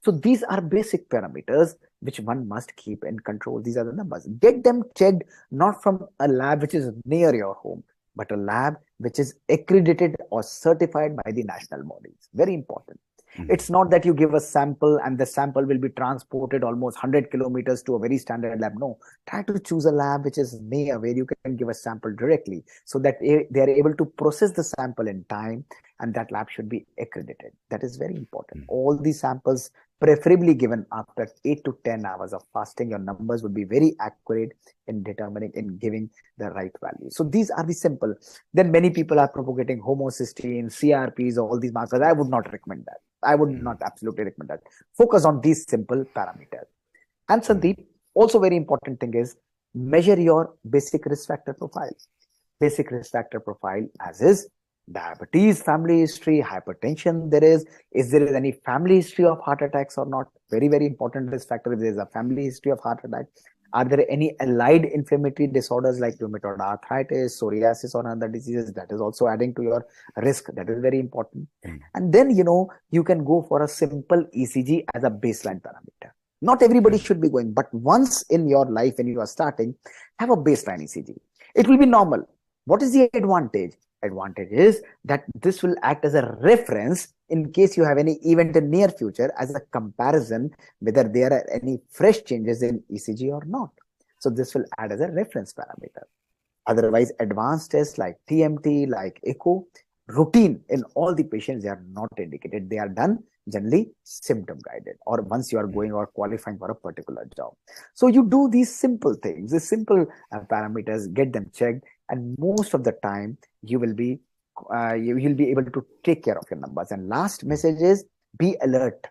So these are basic parameters which one must keep in control. These are the numbers. Get them checked not from a lab which is near your home, but a lab which is accredited or certified by the national bodies. Very important. It's not that you give a sample and the sample will be transported almost 100 kilometers to a very standard lab. No, try to choose a lab which is near, where you can give a sample directly, so that they are able to process the sample in time, and that lab should be accredited. That is very important. All these samples preferably given after 8 to 10 hours of fasting. Your numbers would be very accurate in determining, in giving the right value. So these are the simple. Then many people are propagating homocysteine, CRPs, all these markers. I would not recommend that. I would not absolutely recommend that. Focus on these simple parameters. And Sandeep, also very important thing is measure your basic risk factor profile. Basic risk factor profile as is diabetes, family history, hypertension is there any family history of heart attacks or not? Very, very important risk factor if there is a family history of heart attack. Are there any allied inflammatory disorders like rheumatoid arthritis, psoriasis, or other diseases? That is also adding to your risk. That is very important. And then, you can go for a simple ECG as a baseline parameter. Not everybody should be going, but once in your life when you are starting, have a baseline ECG. It will be normal. What is the advantage? Advantage is that this will act as a reference in case you have any event in near future, as a comparison whether there are any fresh changes in ECG or not. So this will add as a reference parameter. Otherwise, advanced tests like TMT, like echo, routine in all the patients, they are not indicated. They are done generally symptom guided, or once you are going or qualifying for a particular job. So you do these simple things, these simple parameters, get them checked, and most of the time you will be able to take care of your numbers. And last message is be alert.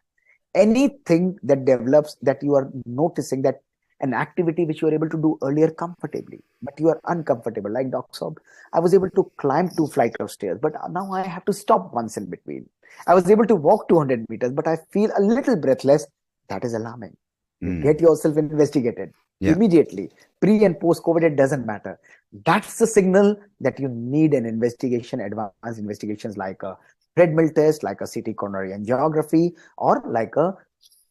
Anything that develops that you are noticing, that an activity which you were able to do earlier comfortably, but you are uncomfortable, like Dr. Saab, I was able to climb 2 flights of stairs, but now I have to stop once in between. I was able to walk 200 meters, but I feel a little breathless. That is alarming. Get yourself investigated immediately. Pre and post COVID, it doesn't matter. That's the signal that you need an investigation, advanced investigations like a treadmill test, like a CT coronary angiography, or like a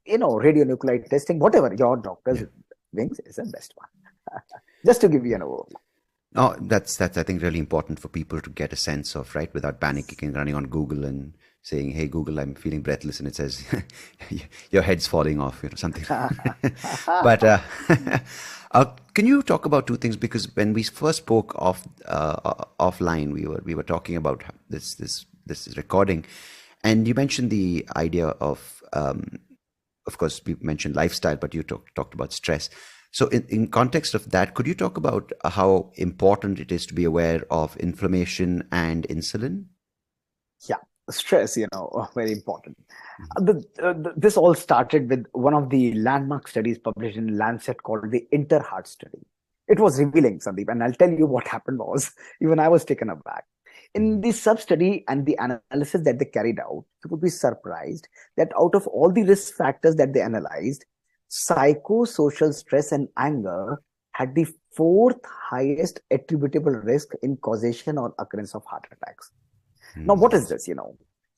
radionuclide testing, whatever your doctor's wings is the best one. Just to give you an overview. Oh, that's I think really important for people to get a sense of, right, without panicking, running on Google and saying, "Hey Google, I'm feeling breathless," and it says your head's falling off, something. But can you talk about two things? Because when we first spoke offline, we were talking about this recording, and you mentioned the idea of course, we mentioned lifestyle, but you talked about stress. So in context of that, could you talk about how important it is to be aware of inflammation and insulin? Yeah. stress, very important. This all started with one of the landmark studies published in Lancet called the Interheart study. It was revealing, Sandeep, and I'll tell you what happened was, even I was taken aback. In the sub-study and the analysis that they carried out, you would be surprised that out of all the risk factors that they analyzed, psychosocial stress and anger had the fourth highest attributable risk in causation or occurrence of heart attacks. Now, what is this?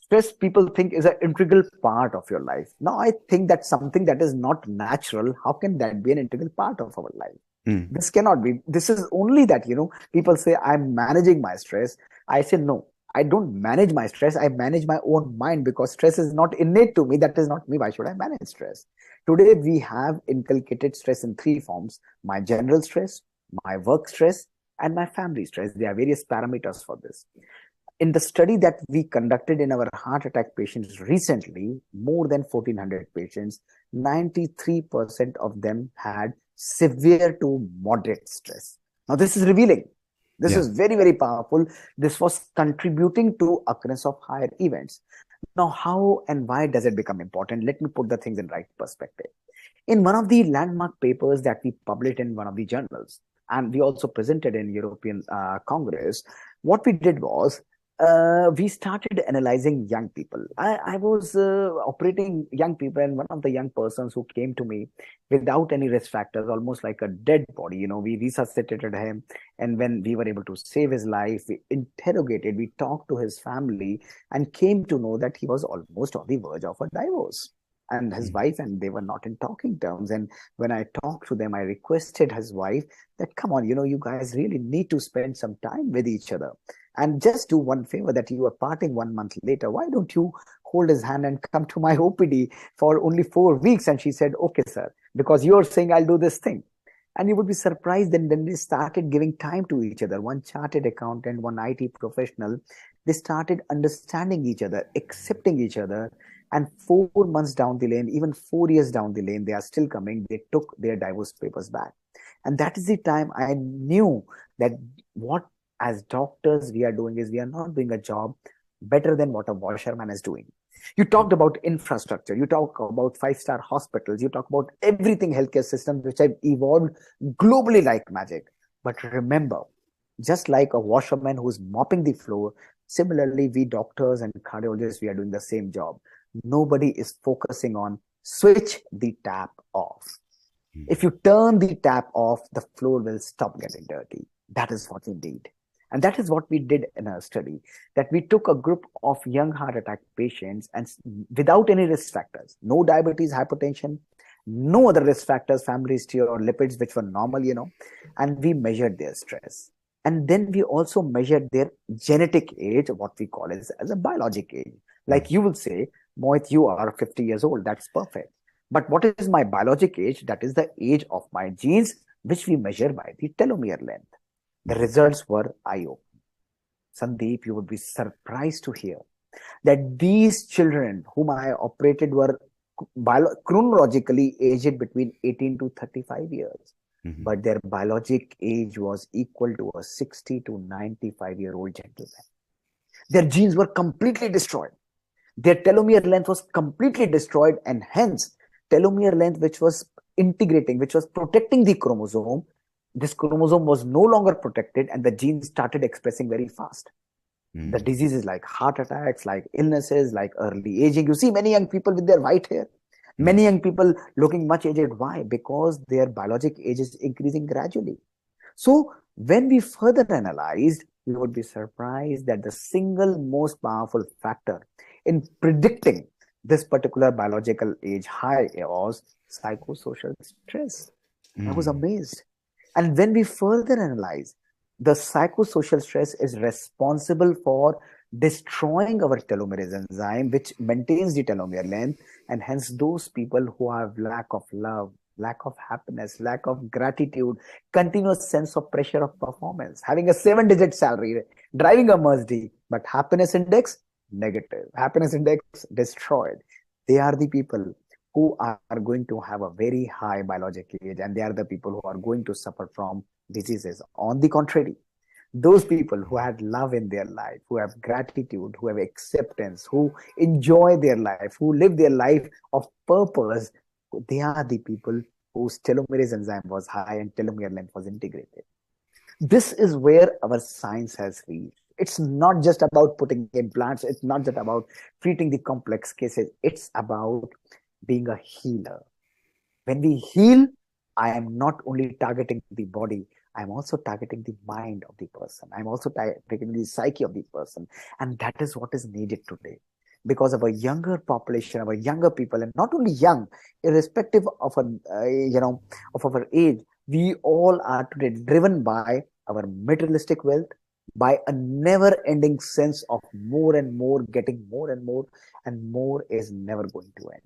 Stress people think is an integral part of your life. Now, I think that's something that is not natural. How can that be an integral part of our life? This cannot be. This is only that, people say, I'm managing my stress. I say, no, I don't manage my stress. I manage my own mind, because stress is not innate to me. That is not me. Why should I manage stress? Today, we have inculcated stress in three forms: my general stress, my work stress, and my family stress. There are various parameters for this. In the study that we conducted in our heart attack patients recently, more than 1,400 patients, 93% of them had severe to moderate stress. Now, this is revealing. This is very, very powerful. This was contributing to occurrence of higher events. Now, how and why does it become important? Let me put the things in right perspective. In one of the landmark papers that we published in one of the journals, and we also presented in European Congress, what we did was, we started analyzing young people. I was operating young people, and one of the young persons who came to me without any risk factors, almost like a dead body, we resuscitated him. And when we were able to save his life, we interrogated, we talked to his family, and came to know that he was almost on the verge of a divorce. And his wife and they were not in talking terms. And when I talked to them, I requested his wife that, come on, you guys really need to spend some time with each other. And just do one favor, that you are parting 1 month later. Why don't you hold his hand and come to my OPD for only 4 weeks? And she said, okay, sir, because you're saying I'll do this thing. And you would be surprised that when they started giving time to each other, one chartered accountant, one IT professional, they started understanding each other, accepting each other. And 4 months down the lane, even 4 years down the lane, they are still coming. They took their divorce papers back. And that is the time I knew that what as doctors we are doing is, we are not doing a job better than what a washerman is doing. You talked about infrastructure. You talk about 5-star hospitals. You talk about everything, healthcare systems, which have evolved globally like magic. But remember, just like a washerman who's mopping the floor, similarly, we doctors and cardiologists, we are doing the same job. Nobody is focusing on switch the tap off. If you turn the tap off, the floor will stop getting dirty. That is what we need. And that is what we did in our study, that we took a group of young heart attack patients and without any risk factors, no diabetes, hypertension, no other risk factors, family history or lipids, which were normal, and we measured their stress. And then we also measured their genetic age, what we call as a biologic age. Like you will say, Mohit, you are 50 years old. That's perfect. But what is my biologic age? That is the age of my genes, which we measure by the telomere length. The results were eye-opening. Sandeep, you would be surprised to hear that these children whom I operated were chronologically aged between 18 to 35 years. But their biologic age was equal to a 60 to 95-year-old gentleman. Their genes were completely destroyed. Their telomere length was completely destroyed, and hence telomere length, which was integrating, which was protecting the chromosome, this chromosome was no longer protected, and the genes started expressing very fast. The diseases like heart attacks, like illnesses, like early aging. You see many young people with their white hair, many young people looking much aged. Why? Because their biologic age is increasing gradually. So when we further analyzed, you would be surprised that the single most powerful factor in predicting this particular biological age high was psychosocial stress. I was amazed. And when we further analyze, the psychosocial stress is responsible for destroying our telomerase enzyme, which maintains the telomere length. And hence those people who have lack of love, lack of happiness, lack of gratitude, continuous sense of pressure of performance, having a 7-digit salary, driving a Mercedes, but happiness index, negative. Happiness index destroyed. They are the people who are going to have a very high biological age, and they are the people who are going to suffer from diseases. On the contrary, Those people who had love in their life, who have gratitude, who have acceptance, who enjoy their life, who live their life of purpose, they are the people whose telomerase enzyme was high and telomere length was integrated. This is where our science has reached. It's not just about putting implants. It's not just about treating the complex cases. It's about being a healer. When we heal, I am not only targeting the body, I'm also targeting the mind of the person. I'm also targeting the psyche of the person. And that is what is needed today. Because of a younger population, our younger people, and not only young, irrespective of of our age, we all are today driven by our materialistic wealth, by a never-ending sense of more and more, getting more and more is never going to end.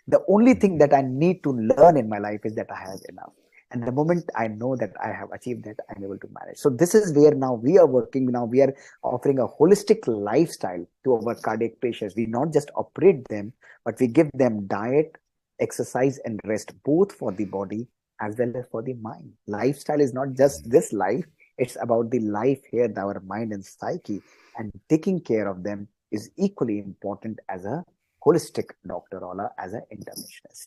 The only thing that I need to learn in my life is that I have enough. And the moment I know that I have achieved that, I'm able to manage. So this is where now we are working. Now we are offering a holistic lifestyle to our cardiac patients. We not just operate them, but we give them diet, exercise, and rest, both for the body as well as for the mind. Lifestyle is not just this life. It's about the life here, our mind and psyche. And taking care of them is equally important as a holistic doctor or as an interventionist.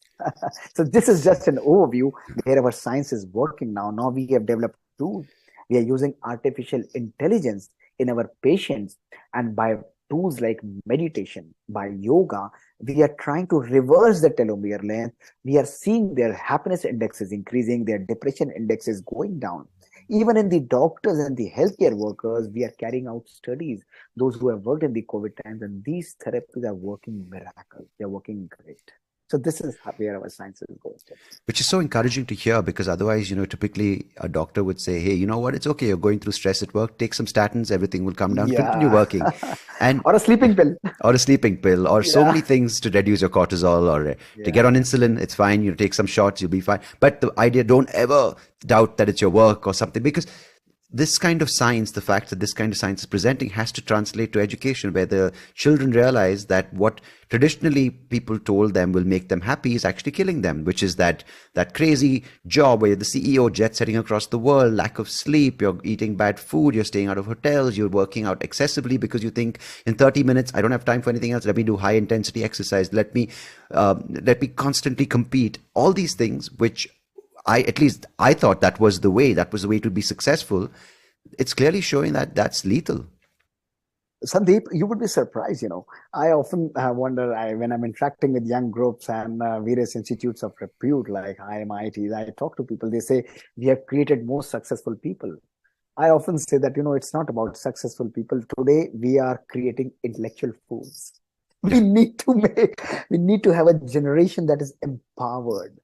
So this is just an overview where our science is working now. Now we have developed tools. We are using artificial intelligence in our patients, and by tools like meditation, by yoga, we are trying to reverse the telomere length. We are seeing their happiness index is increasing, their depression index is going down. Even in the doctors and the healthcare workers, we are carrying out studies, those who have worked in the COVID times, and these therapies are working miracles. They're working great. So this is where our science is going. Which is so encouraging to hear, because otherwise, typically a doctor would say, hey, you know what, it's okay, you're going through stress at work, take some statins, everything will come down, continue working. And or a sleeping pill. Or a sleeping pill, or so many things to reduce your cortisol, or to get on insulin, it's fine, take some shots, you'll be fine. But the idea, don't ever doubt that it's your work or something, because this kind of science, the fact that this kind of science is presenting, has to translate to education, where the children realize that what traditionally people told them will make them happy is actually killing them, which is that crazy job where you're the CEO, jet setting across the world, lack of sleep, you're eating bad food, you're staying out of hotels, you're working out excessively because you think in 30 minutes, I don't have time for anything else. Let me do high intensity exercise. Let me constantly compete. All these things, which I thought that was the way to be successful. It's clearly showing that that's lethal. Sandeep, you would be surprised. I often wonder, when I'm interacting with young groups and various institutes of repute like IMITs, I talk to people, they say, we have created more successful people. I often say that, it's not about successful people. Today, we are creating intellectual fools. We need to have a generation that is empowered.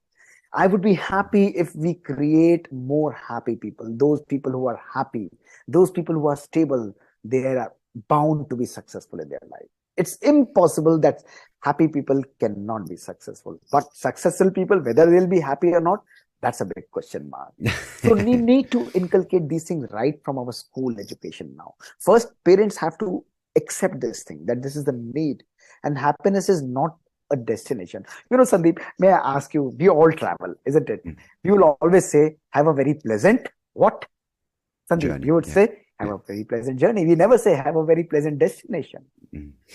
I would be happy if we create more happy people, those people who are happy, those people who are stable. They are bound to be successful in their life. It's impossible that happy people cannot be successful. But successful people, whether they'll be happy or not, that's a big question mark. So we need to inculcate these things right from our school education now. First, parents have to accept this thing, that this is the need. And happiness is not a destination. Sandeep, may I ask you, we all travel, isn't it? We will always say, have a very pleasant what? Sandeep, journey. You would say, have a very pleasant journey. We never say, have a very pleasant destination.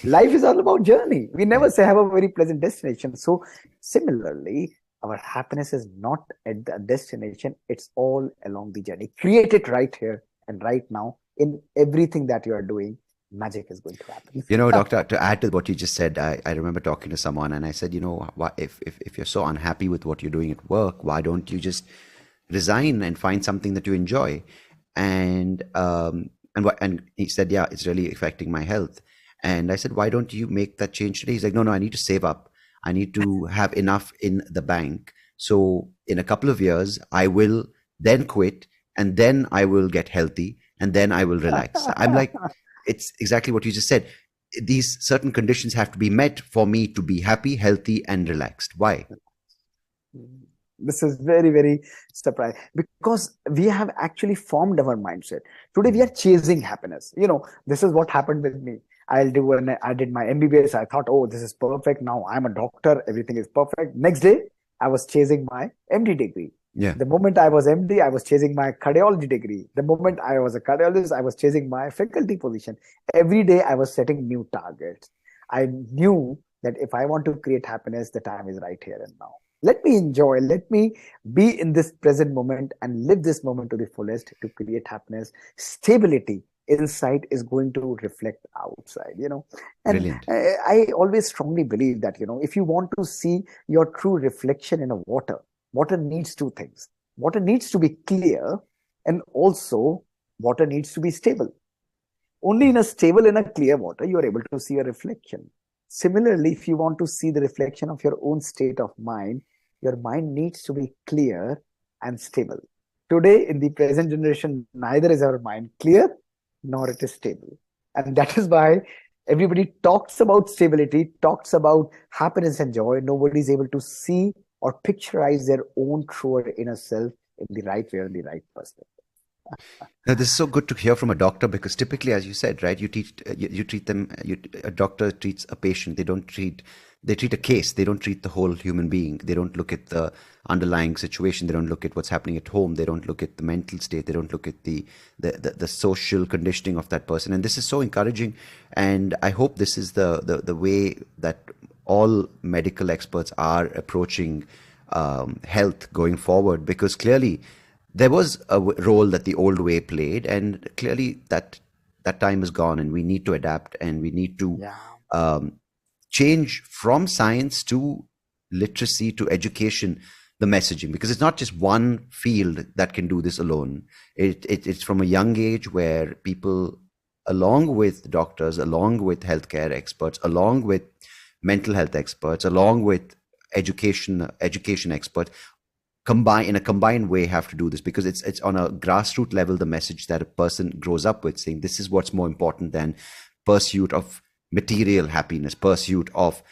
Life is all about journey. We never say, have a very pleasant destination. So similarly, our happiness is not at the destination. It's all along the journey. Create it right here and right now in everything that you are doing. Magic is going to happen. Doctor, to add to what you just said, I remember talking to someone and I said, if you're so unhappy with what you're doing at work, why don't you just resign and find something that you enjoy? And he said, yeah, it's really affecting my health. And I said, why don't you make that change today? He's like, no, I need to save up. I need to have enough in the bank. So in a couple of years, I will then quit, and then I will get healthy, and then I will relax. I'm like, it's exactly what you just said. These certain conditions have to be met for me to be happy, healthy, and relaxed. Why? This is very, very surprising, because we have actually formed our mindset. Today, we are chasing happiness. This is what happened with me. I did my MBBS. I thought, oh, this is perfect. Now I'm a doctor. Everything is perfect. Next day, I was chasing my MD degree. Yeah. The moment I was MD, I was chasing my cardiology degree. The moment I was a cardiologist, I was chasing my faculty position. Every day I was setting new targets. I knew that if I want to create happiness, the time is right here and now. Let me enjoy, let me be in this present moment and live this moment to the fullest to create happiness. Stability inside is going to reflect outside, And Brilliant. I always strongly believe that, if you want to see your true reflection in a water needs two things. Water needs to be clear, and also water needs to be stable. Only in a stable and a clear water, you are able to see a reflection. Similarly, if you want to see the reflection of your own state of mind, your mind needs to be clear and stable. Today, in the present generation, neither is our mind clear nor it is stable. And that is why everybody talks about stability, talks about happiness and joy. Nobody is able to see or picturize their own true inner self in the right way or in the right perspective. Now, this is so good to hear from a doctor, because typically, as you said, right, you treat them. A doctor treats a patient. They treat a case. They don't treat the whole human being. They don't look at the underlying situation. They don't look at what's happening at home. They don't look at the mental state. They don't look at the social conditioning of that person. And this is so encouraging. And I hope this is the way that all medical experts are approaching health going forward, because clearly there was a role that the old way played, and clearly that time is gone, and we need to adapt, and we need to change from science to literacy to education, the messaging, because it's not just one field that can do this alone. It's from a young age where people, along with doctors, along with healthcare experts, along with mental health experts, along with education experts, in a combined way, have to do this, because it's on a grassroots level, the message that a person grows up with, saying this is what's more important than pursuit of material happiness, pursuit of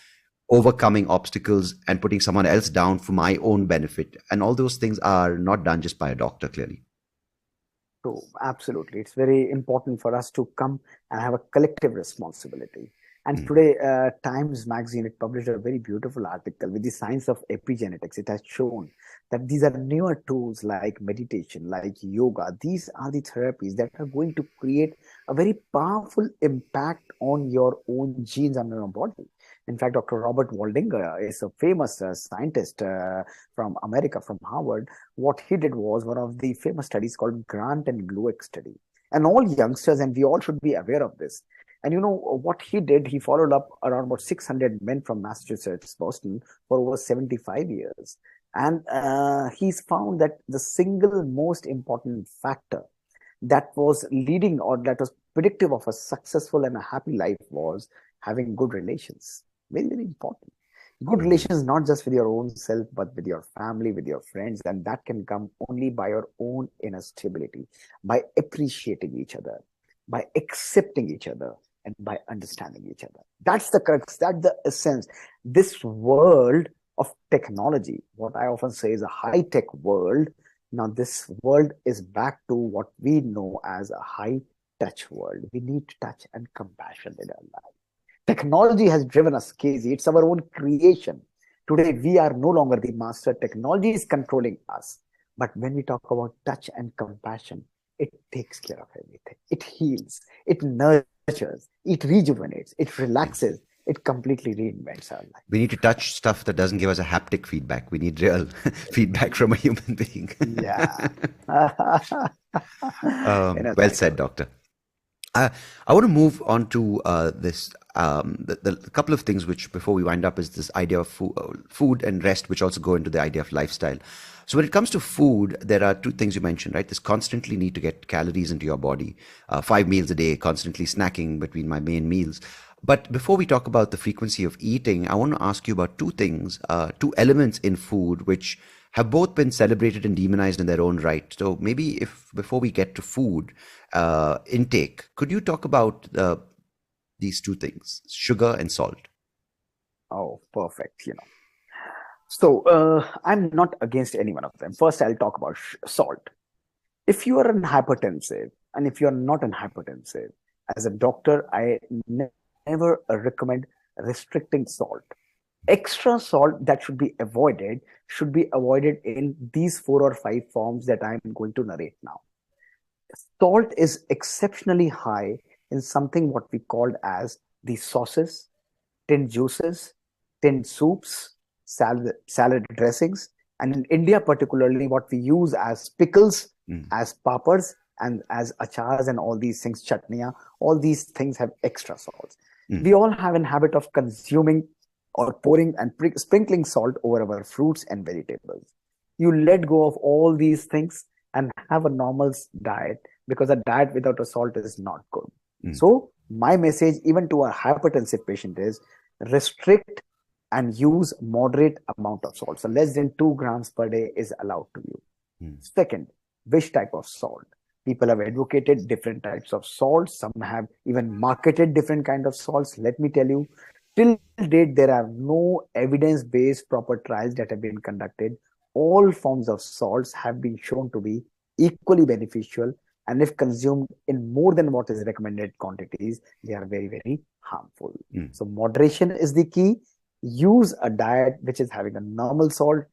overcoming obstacles and putting someone else down for my own benefit. And all those things are not done just by a doctor, clearly. True, absolutely. It's very important for us to come and have a collective responsibility. And today, Times Magazine, it published a very beautiful article with the science of epigenetics. It has shown that these are newer tools like meditation, like yoga. These are the therapies that are going to create a very powerful impact on your own genes and your body. In fact, Dr. Robert Waldinger is a famous scientist from America, from Harvard. What he did was one of the famous studies called Grant and Glueck study. And all youngsters, and we all should be aware of this. And what he did, he followed up around about 600 men from Massachusetts, Boston, for over 75 years. And he's found that the single most important factor that was leading, or that was predictive of a successful and a happy life, was having good relations. Very, very important. Good relations, not just with your own self, but with your family, with your friends. And that can come only by your own inner stability, by appreciating each other, by accepting each other, and by understanding each other. That's the crux, that's the essence. This world of technology, what I often say is a high-tech world. Now, this world is back to what we know as a high-touch world. We need touch and compassion in our life. Technology has driven us crazy. It's our own creation. Today, we are no longer the master. Technology is controlling us. But when we talk about touch and compassion, it takes care of everything. It heals, it nurtures, it rejuvenates, it relaxes, it completely reinvents our life. We need to touch stuff that doesn't give us a haptic feedback. We need real feedback from a human being. Yeah. Well said, doctor. I want to move on to this. The couple of things which, before we wind up, is this idea of food and rest, which also go into the idea of lifestyle. So when it comes to food, there are two things you mentioned, right? This constantly need to get calories into your body, 5 meals a day, constantly snacking between my main meals. But before we talk about the frequency of eating, I want to ask you about two things, two elements in food, which have both been celebrated and demonized in their own right. So maybe before we get to food intake, could you talk about these two things, sugar and salt? Oh, perfect. So I'm not against any one of them. First, I'll talk about salt. If you are an hypertensive, and if you're not an hypertensive, as a doctor, I never recommend restricting salt. Extra salt that should be avoided in these 4 or 5 forms that I'm going to narrate now. Salt is exceptionally high in something what we called as the sauces, tinned juices, tinned soups, salad dressings, and in India particularly, what we use as pickles, as papads, and as achars and all these things, chutneya, all these things have extra salts. We all have a habit of consuming or pouring and sprinkling salt over our fruits and vegetables. You let go of all these things and have a normal diet, because a diet without a salt is not good. So my message even to a hypertensive patient is restrict and use moderate amount of salt. So less than 2 grams per day is allowed to you. Second, which type of salt? People have advocated different types of salts. Some have even marketed different kind of salts. Let me tell you, till date, there are no evidence-based proper trials that have been conducted. All forms of salts have been shown to be equally beneficial, and if consumed in more than what is recommended quantities, they are very, very harmful. So moderation is the key. Use a diet which is having a normal salt.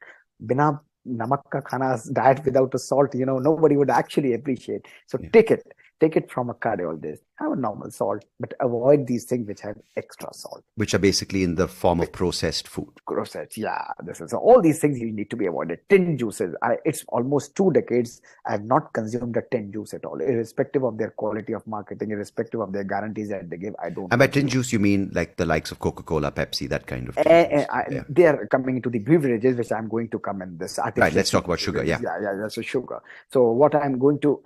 Bina namak ka khana diet without a salt, nobody would actually appreciate. So take it from a cardiologist. Have a normal salt, but avoid these things which have extra salt, which are basically in the form of processed food. Processed, this is all these things you need to be avoided. Tin juices. It's almost 2 decades I have not consumed a tin juice at all, irrespective of their quality of marketing, irrespective of their guarantees that they give. I don't. And by tin juice, you mean like the likes of Coca-Cola, Pepsi, that kind of tin juice? They are coming into the beverages, which I'm going to come in this artificial. Right. Let's talk about sugar. Yeah. So sugar. So what I'm going to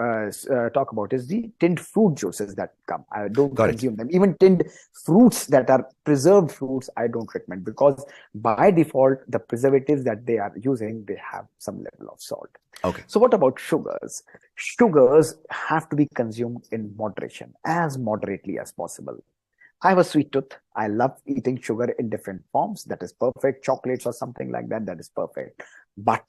talk about is the tinned fruit juices that come. I don't consume them. Even tinned fruits that are preserved fruits, I don't recommend, because by default, the preservatives that they are using, they have some level of salt. Okay. So what about sugars? Sugars have to be consumed in moderation, as moderately as possible. I have a sweet tooth. I love eating sugar in different forms. That is perfect. Chocolates or something like that, that is perfect. But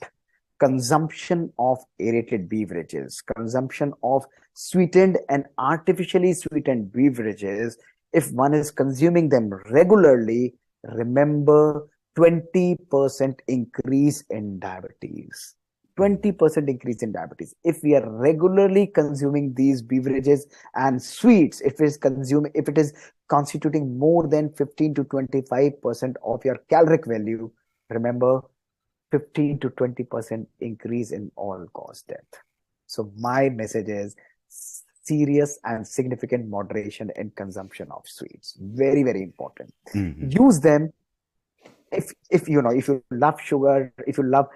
consumption of aerated beverages, consumption of sweetened and artificially sweetened beverages, if one is consuming them regularly, remember 20% increase in diabetes. 20% increase in diabetes. If we are regularly consuming these beverages and sweets, if it is constituting more than 15 to 25% of your caloric value, remember 15 to 20% increase in all-cause death. So my message is serious and significant moderation in consumption of sweets. Very, very important. Use them. If you love sugar, if you love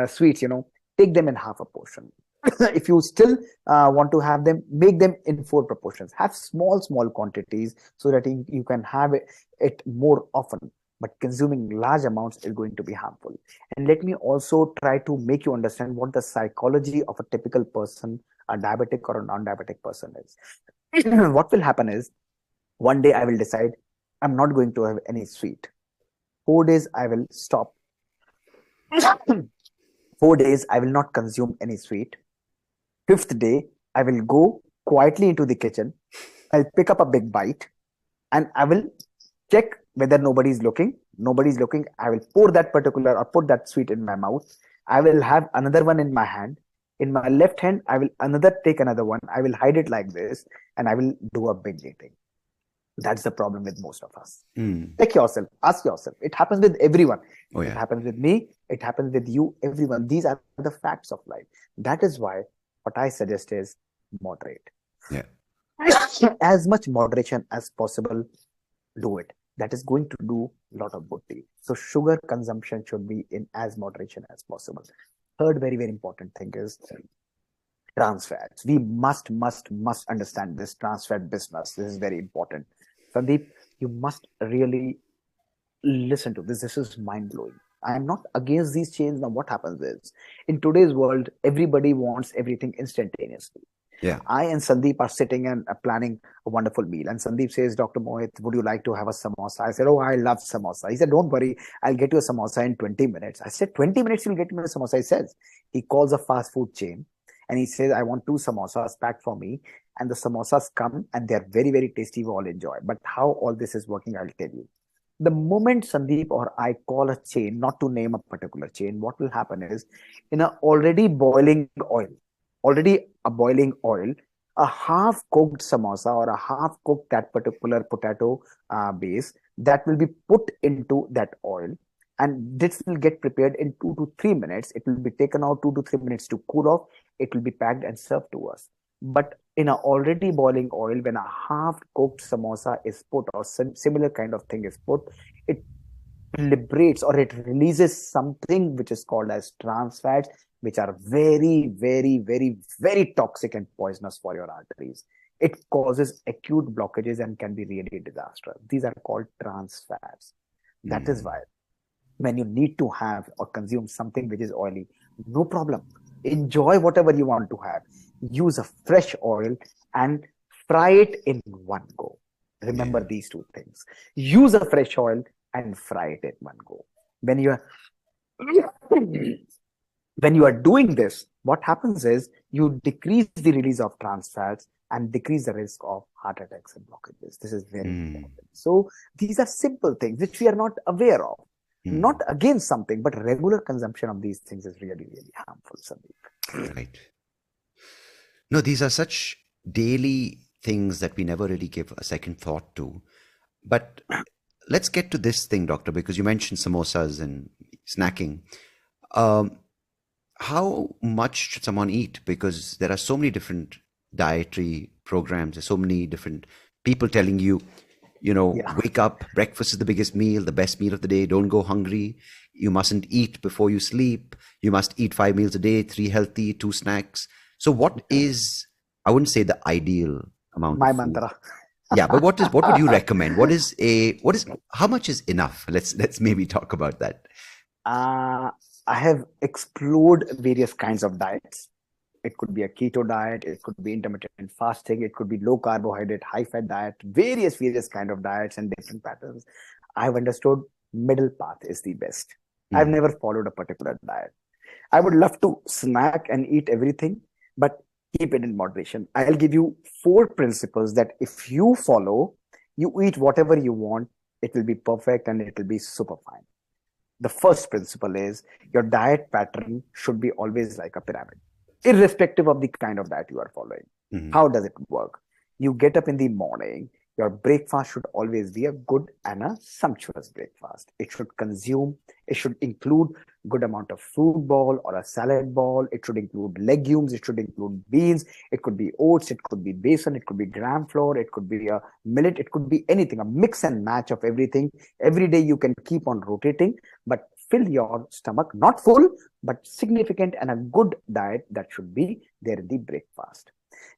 sweets, take them in half a portion. If you still want to have them, make them in 4 proportions. Have small quantities so that you can have it more often. But consuming large amounts is going to be harmful. And let me also try to make you understand what the psychology of a typical person, a diabetic or a non-diabetic person is. What will happen is, one day I will decide I'm not going to have any sweet. 4 days I will stop. 4 days I will not consume any sweet. 5th day I will go quietly into the kitchen. I'll pick up a big bite and I will check whether nobody's looking. I will pour that put that sweet in my mouth. I will have another one in my hand. In my left hand, I will take another one. I will hide it like this and I will do a binge eating. That's the problem with most of us. Check yourself, ask yourself. It happens with everyone. It happens with me. It happens with you, everyone. These are the facts of life. That is why what I suggest is moderate. As much moderation as possible, do it. That is going to do a lot of good to you. So sugar consumption should be in as moderation as possible. Third very, very important thing is trans fats. We must understand this trans fat business. This is very important. Sandeep, you must really listen to this. This is mind-blowing. I am not against these changes. Now, what happens is, in today's world, everybody wants everything instantaneously. I and Sandeep are sitting and planning a wonderful meal. And Sandeep says, Dr. Mohit, would you like to have a samosa? I said, oh, I love samosa. He said, don't worry, I'll get you a samosa in 20 minutes. I said, 20 minutes, you'll get me a samosa. He says, he calls a fast food chain and he says, I want 2 samosas packed for me. And the samosas come and they're very, very tasty. We all enjoy. But how all this is working, I'll tell you. The moment Sandeep or I call a chain, not to name a particular chain, what will happen is in a already a boiling oil, a half cooked samosa or a half cooked that particular potato base that will be put into that oil, and this will get prepared in 2 to 3 minutes. It will be taken out 2 to 3 minutes to cool off. It will be packed and served to us. But in a already boiling oil, when a half cooked samosa is put or similar kind of thing is put, it liberates or it releases something which is called as trans fats, which are very, very, very, very toxic and poisonous for your arteries. It causes acute blockages and can be really disastrous. These are called trans fats. That is why when you need to have or consume something which is oily, no problem. Enjoy whatever you want to have. Use a fresh oil and fry it in one go. Remember these two things. Use a fresh oil and fry it in one go. When you are doing this, what happens is you decrease the release of trans fats and decrease the risk of heart attacks and blockages. This is very important. So these are simple things which we are not aware of. Not against something, but regular consumption of these things is really, really harmful, Sandeep. Right. No, these are such daily things that we never really give a second thought to. But let's get to this thing, doctor, because you mentioned samosas and snacking. How much should someone eat? Because there are so many different dietary programs. There's so many different people telling you, wake up, breakfast is the biggest meal, the best meal of the day. Don't go hungry. You mustn't eat before you sleep. You must eat 5 meals a day, 3 healthy, 2 snacks. So what is, I wouldn't say the ideal amount My of food. mantra. Yeah, but what would you recommend? How much is enough? Let's maybe talk about that. I have explored various kinds of diets. It could be a keto diet. It could be intermittent fasting. It could be low carbohydrate, high fat diet, various kind of diets and different patterns. I've understood middle path is the best. I've never followed a particular diet. I would love to snack and eat everything, but keep it in moderation. I'll give you 4 principles that if you follow, you eat whatever you want, it will be perfect and it will be super fine. The first principle is your diet pattern should be always like a pyramid, irrespective of the kind of diet you are following. How does it work? You get up in the morning, your breakfast should always be a good and a sumptuous breakfast. It should include good amount of fruit ball or a salad ball. It should include legumes. It should include beans. It could be oats. It could be besan. It could be gram flour. It could be a millet. It could be anything, a mix and match of everything. Every day you can keep on rotating, but fill your stomach, not full, but significant and a good diet that should be there in the breakfast.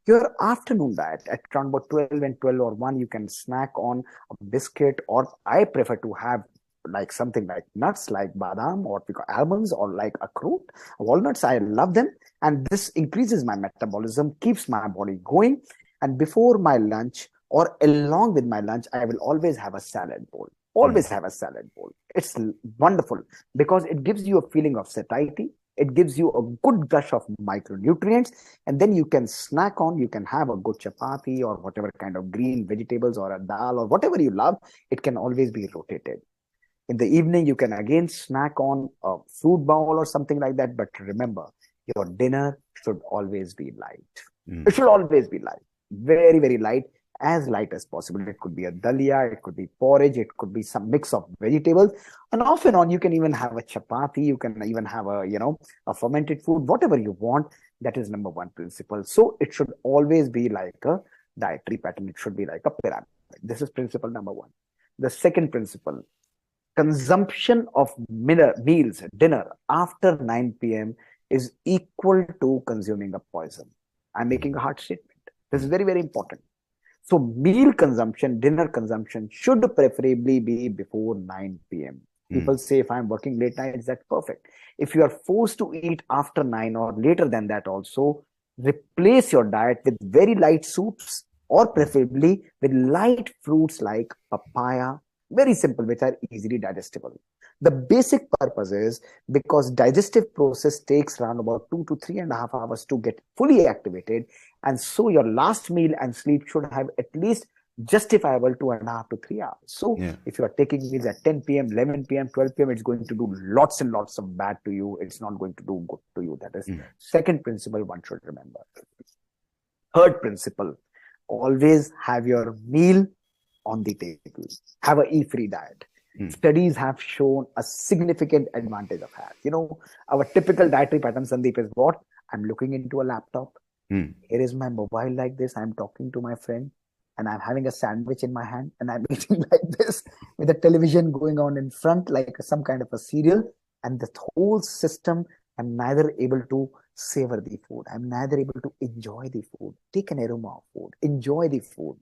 Your afternoon diet at around about 12 and 12 or 1, you can snack on a biscuit, or I prefer to have like something like nuts, like badam or almonds, or like akhroot, walnuts. I love them. And this increases my metabolism, keeps my body going. And before my lunch or along with my lunch, I will always have a salad bowl. Always have a salad bowl. It's wonderful because it gives you a feeling of satiety. It gives you a good gush of micronutrients, and then you can snack on. You can have a good chapati or whatever kind of green vegetables or a dal or whatever you love. It can always be rotated. In the evening, you can again snack on a fruit bowl or something like that. But remember, your dinner should always be light. It should always be light. Very, very light. As light as possible. It could be a dalia, it could be porridge, it could be some mix of vegetables, and off and on you can even have a chapati, you can even have a fermented food, whatever you want. That is number 1 principle. So it should always be like a dietary pattern. It should be like a pyramid. This is principle number 1. The second principle, consumption of meals, dinner after 9 p.m. is equal to consuming a poison. I'm making a hard statement. This is very, very important. So meal consumption, dinner consumption should preferably be before 9 p.m. People say if I'm working late nights, that's perfect. If you are forced to eat after 9 or later than that also, replace your diet with very light soups or preferably with light fruits like papaya. Very simple, which are easily digestible. The basic purpose is because digestive process takes around about 2 to 3.5 hours to get fully activated. And so your last meal and sleep should have at least justifiable 2.5 to 3 hours. So Yeah. if you are taking meals at 10 p.m., 11 p.m., 12 p.m., it's going to do lots and lots of bad to you. It's not going to do good to you. That is second principle one should remember. Third principle, always have your meal on the table. Have a E-free diet. Studies have shown a significant advantage of that. You know, our typical dietary pattern, Sandeep, is what? I'm looking into a laptop. Here is my mobile like this. I'm talking to my friend and I'm having a sandwich in my hand and I'm eating like this with the television going on in front like some kind of a cereal. And the whole system, I'm neither able to savor the food. I'm neither able to enjoy the food. Take an aroma of food. Enjoy the food.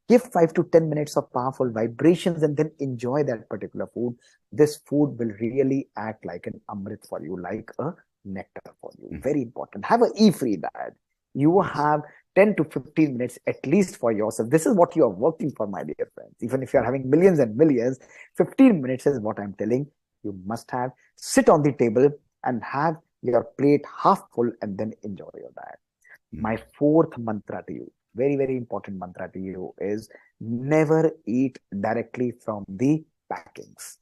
Give 5 to 10 minutes of powerful vibrations and then enjoy that particular food. This food will really act like an amrit for you, like a nectar for you. Very important. Have an E-free diet. You have 10 to 15 minutes at least for yourself. This is what you are working for, my dear friends. Even if you are having millions and millions, 15 minutes is what I'm telling you must have. Sit on the table and have your plate half full and then enjoy your diet. My fourth mantra to you, very, very important mantra to you, is never eat directly from the packings.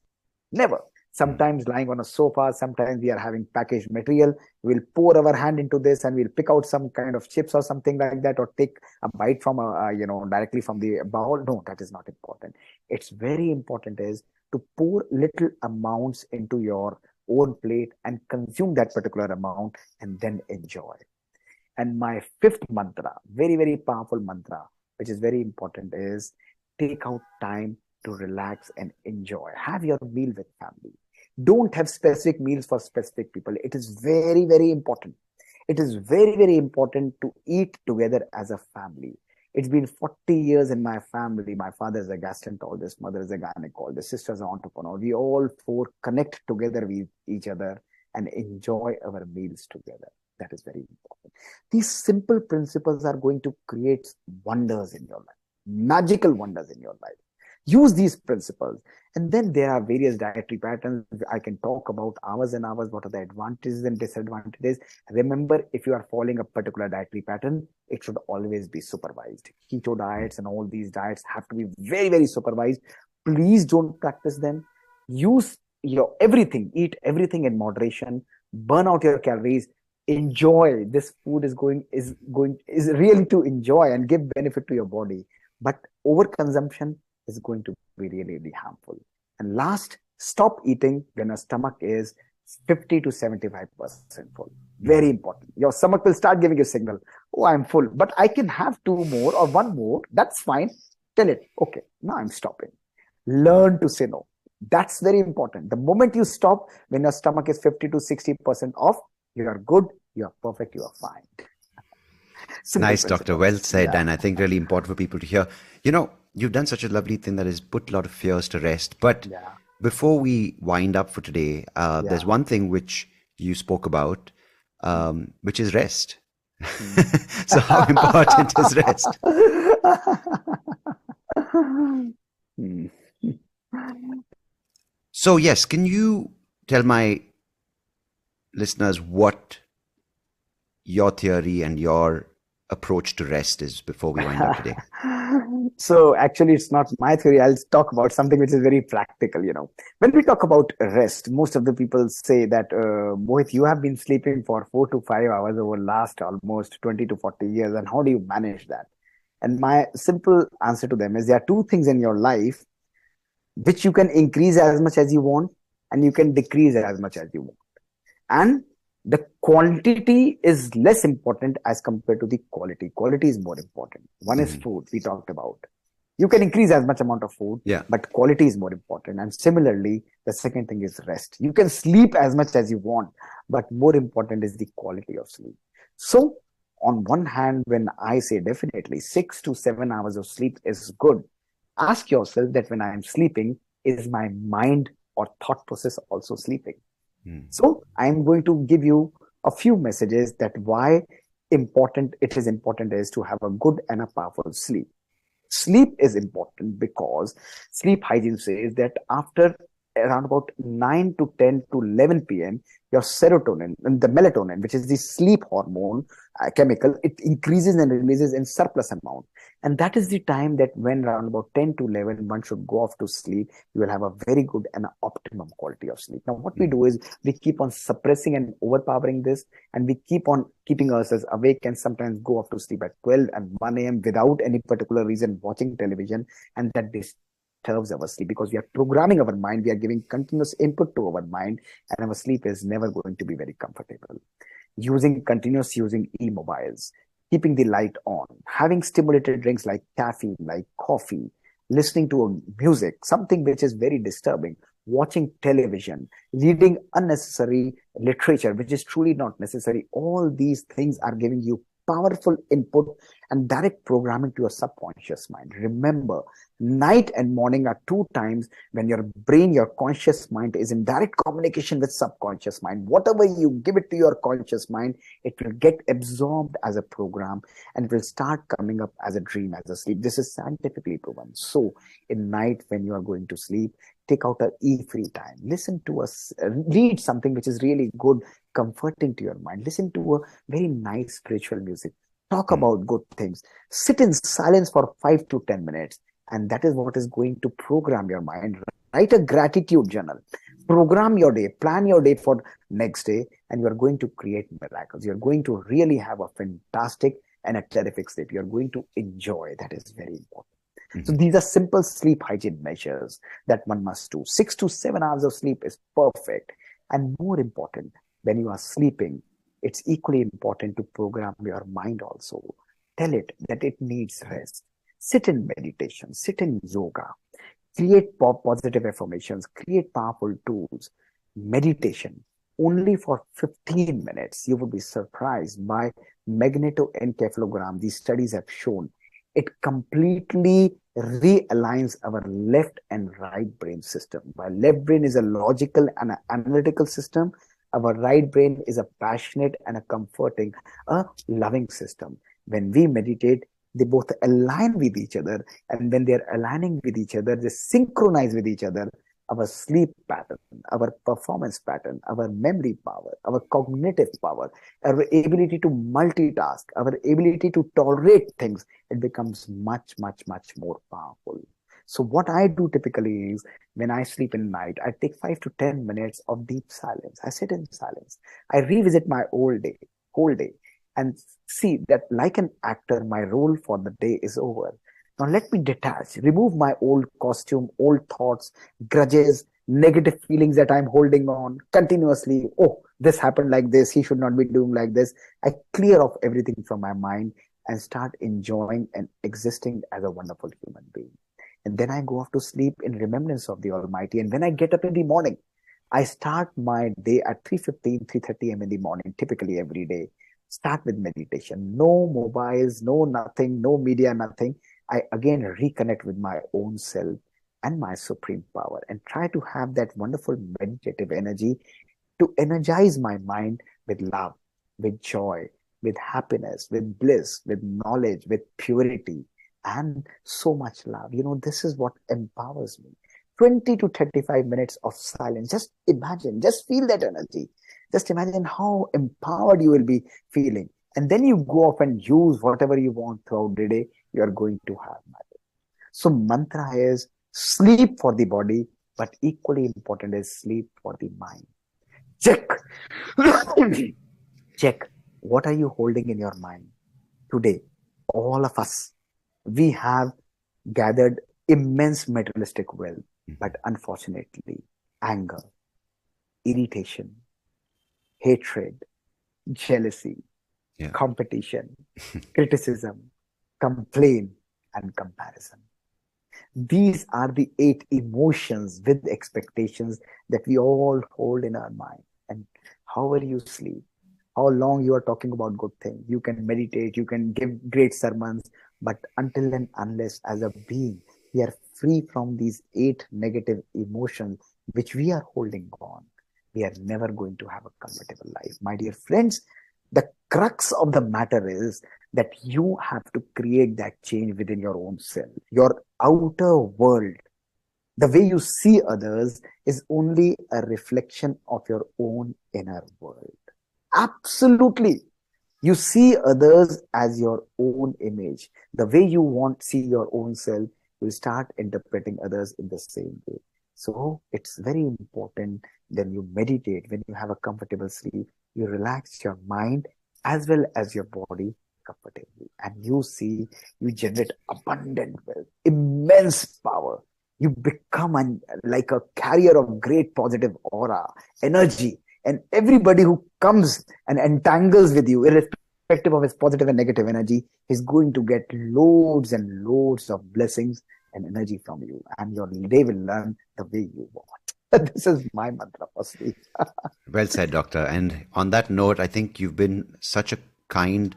Never. Sometimes lying on a sofa, sometimes we are having packaged material. We'll pour our hand into this and we'll pick out some kind of chips or something like that, or take a bite from directly from the bowl. No, that is not important. It's very important is to pour little amounts into your own plate and consume that particular amount and then enjoy. And my fifth mantra, very, very powerful mantra, which is very important, is take out time to relax and enjoy. Have your meal with family. Don't have specific meals for specific people. It is very, very important. It is very, very important to eat together as a family. It's been 40 years in my family. My father is a gastroenterologist, mother is a gynecologist, sister is an entrepreneur. We all four connect together with each other and enjoy our meals together. That is very important. These simple principles are going to create wonders in your life, magical wonders in your life. Use these principles. And then there are various dietary patterns. I can talk about hours and hours. What are the advantages and disadvantages? Remember, if you are following a particular dietary pattern, it should always be supervised. Keto diets and all these diets have to be very, very supervised. Please don't practice them. Use your everything, eat everything in moderation, burn out your calories, enjoy. This food is really to enjoy and give benefit to your body. But overconsumption is going to be really, really harmful. And last, stop eating when your stomach is 50 to 75% full. Very important. Your stomach will start giving you a signal. Oh, I'm full, but I can have 2 more or 1 more. That's fine. Tell it, okay, now I'm stopping. Learn to say no. That's very important. The moment you stop, when your stomach is 50 to 60% off, you are good, you are perfect, you are fine. Nice, Doctor. Well said. And I think really important for people to hear. You know, you've done such a lovely thing that has put a lot of fears to rest. But before we wind up for today, there's one thing which you spoke about, which is rest. So how important is rest? So yes, can you tell my listeners what your theory and your approach to rest is before we wind up today? So actually, it's not my theory. I'll talk about something which is very practical. You know, when we talk about rest, most of the people say that, Mohit, you have been sleeping for 4 to 5 hours over last almost 20 to 40 years. And how do you manage that? And my simple answer to them is there are 2 things in your life which you can increase as much as you want and you can decrease as much as you want. And the quantity is less important as compared to the quality. Quality is more important. One is food, we talked about. You can increase as much amount of food, but quality is more important. And similarly, the second thing is rest. You can sleep as much as you want, but more important is the quality of sleep. So on one hand, when I say definitely 6 to 7 hours of sleep is good, ask yourself that when I am sleeping, is my mind or thought process also sleeping? So I'm going to give you a few messages that why it is important is to have a good and a powerful sleep. Sleep is important because sleep hygiene says that after around about 9 to 10 to 11 p.m., your serotonin and the melatonin, which is the sleep hormone chemical, it increases and releases in surplus amount. And that is the time that when around about 10 to 11, one should go off to sleep. You will have a very good and optimum quality of sleep. Now, what we do is we keep on suppressing and overpowering this, and we keep on keeping ourselves awake and sometimes go off to sleep at 12 and 1 a.m. without any particular reason, watching television, and that disturbs our sleep because we are programming our mind, we are giving continuous input to our mind, and our sleep is never going to be very comfortable. Using e-mobiles, keeping the light on, having stimulated drinks like caffeine, like coffee, listening to music, something which is very disturbing, watching television, reading unnecessary literature, which is truly not necessary. All these things are giving you powerful input and direct programming to your subconscious mind. Remember, night and morning are two times when your brain, your conscious mind is in direct communication with subconscious mind. Whatever you give it to your conscious mind, it will get absorbed as a program and it will start coming up as a dream, as a sleep. This is scientifically proven. So in night when you are going to sleep, take out a e-free time. Listen to us, read something which is really good, comforting to your mind. Listen to a very nice spiritual music. Talk about good things. Sit in silence for 5 to 10 minutes. And that is what is going to program your mind. Write a gratitude journal. Program your day. Plan your day for next day. And you are going to create miracles. You're going to really have a fantastic and a terrific sleep. You're going to enjoy. That is very important. So these are simple sleep hygiene measures that one must do. 6 to 7 hours of sleep is perfect. And more important, when you are sleeping, it's equally important to program your mind also. Tell it that it needs rest. Sit in meditation, sit in yoga, create positive affirmations, create powerful tools. Meditation, only for 15 minutes. You will be surprised by magnetoencephalogram. These studies have shown it completely realigns our left and right brain system. While left brain is a logical and an analytical system, our right brain is a passionate and a comforting, a loving system. When we meditate, they both align with each other, and when they're aligning with each other, they synchronize with each other. Our sleep pattern, our performance pattern, our memory power, our cognitive power, our ability to multitask, our ability to tolerate things, it becomes much, much, much more powerful. So what I do typically is when I sleep in night, I take 5 to 10 minutes of deep silence. I sit in silence. I revisit my whole day, and see that like an actor, my role for the day is over. Now let me detach, remove my old costume, old thoughts, grudges, negative feelings that I'm holding on continuously. Oh, this happened like this. He should not be doing like this. I clear off everything from my mind and start enjoying and existing as a wonderful human being. And then I go off to sleep in remembrance of the Almighty. And when I get up in the morning, I start my day at 3:15, 3:30 a.m. in the morning, typically every day. Start with meditation. No mobiles, no nothing, no media, nothing. I again reconnect with my own self and my supreme power and try to have that wonderful meditative energy to energize my mind with love, with joy, with happiness, with bliss, with knowledge, with purity, and so much love. This is what empowers me. 20 to 35 minutes of silence. Just imagine, just feel that energy. Just imagine how empowered you will be feeling. And then you go off and use whatever you want throughout the day. You are going to have magic. So mantra is sleep for the body, but equally important is sleep for the mind. Check. Check. What are you holding in your mind today? All of us, we have gathered immense materialistic wealth, but unfortunately, anger, irritation, hatred, jealousy, competition, criticism, complaint, and comparison. These are the 8 emotions with expectations that we all hold in our mind. And however you sleep, how long you are talking about good things, you can meditate, you can give great sermons, but until and unless as a being, we are free from these 8 negative emotions which we are holding on, we are never going to have a comfortable life. My dear friends, the crux of the matter is that you have to create that change within your own self. Your outer world The way you see others is only a reflection of your own inner world. Absolutely. You see others as your own image. The way you want to see your own self, you start interpreting others in the same way. So it's very important when you meditate, when you have a comfortable sleep, you relax your mind as well as your body comfortably. And you see, you generate abundant wealth, immense power. You become like a carrier of great positive aura, energy. And everybody who comes and entangles with you, irrespective of his positive and negative energy, is going to get loads and loads of blessings and energy from you. And your day will learn the way you want. This is my mantra for sleep. Well said, Doctor. And on that note, I think you've been such a kind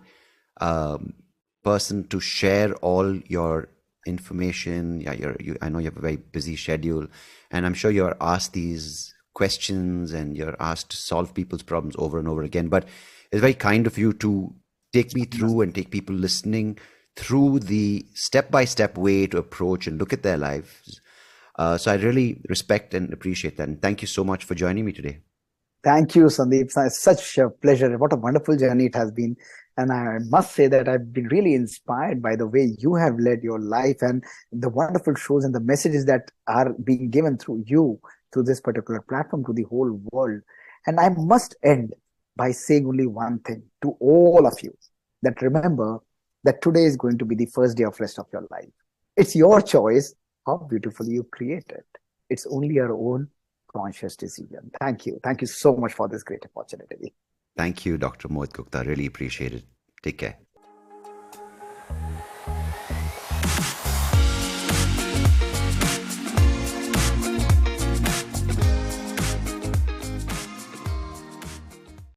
person to share all your information. Yeah, I know you have a very busy schedule, and I'm sure you're asked these questions and you're asked to solve people's problems over and over again. But it's very kind of you to take me through and take people listening through the step-by-step way to approach and look at their lives. So I really respect and appreciate that. And thank you so much for joining me today. Thank you, Sandeep. It's such a pleasure. What a wonderful journey it has been. And I must say that I've been really inspired by the way you have led your life and the wonderful shows and the messages that are being given through you, through this particular platform, to the whole world. And I must end by saying only one thing to all of you, that remember that today is going to be the first day of rest of your life. It's your choice how beautifully you create it. It's only your own conscious decision. Thank you. Thank you so much for this great opportunity. Thank you, Dr. Mohit Gupta. Really appreciate it. Take care.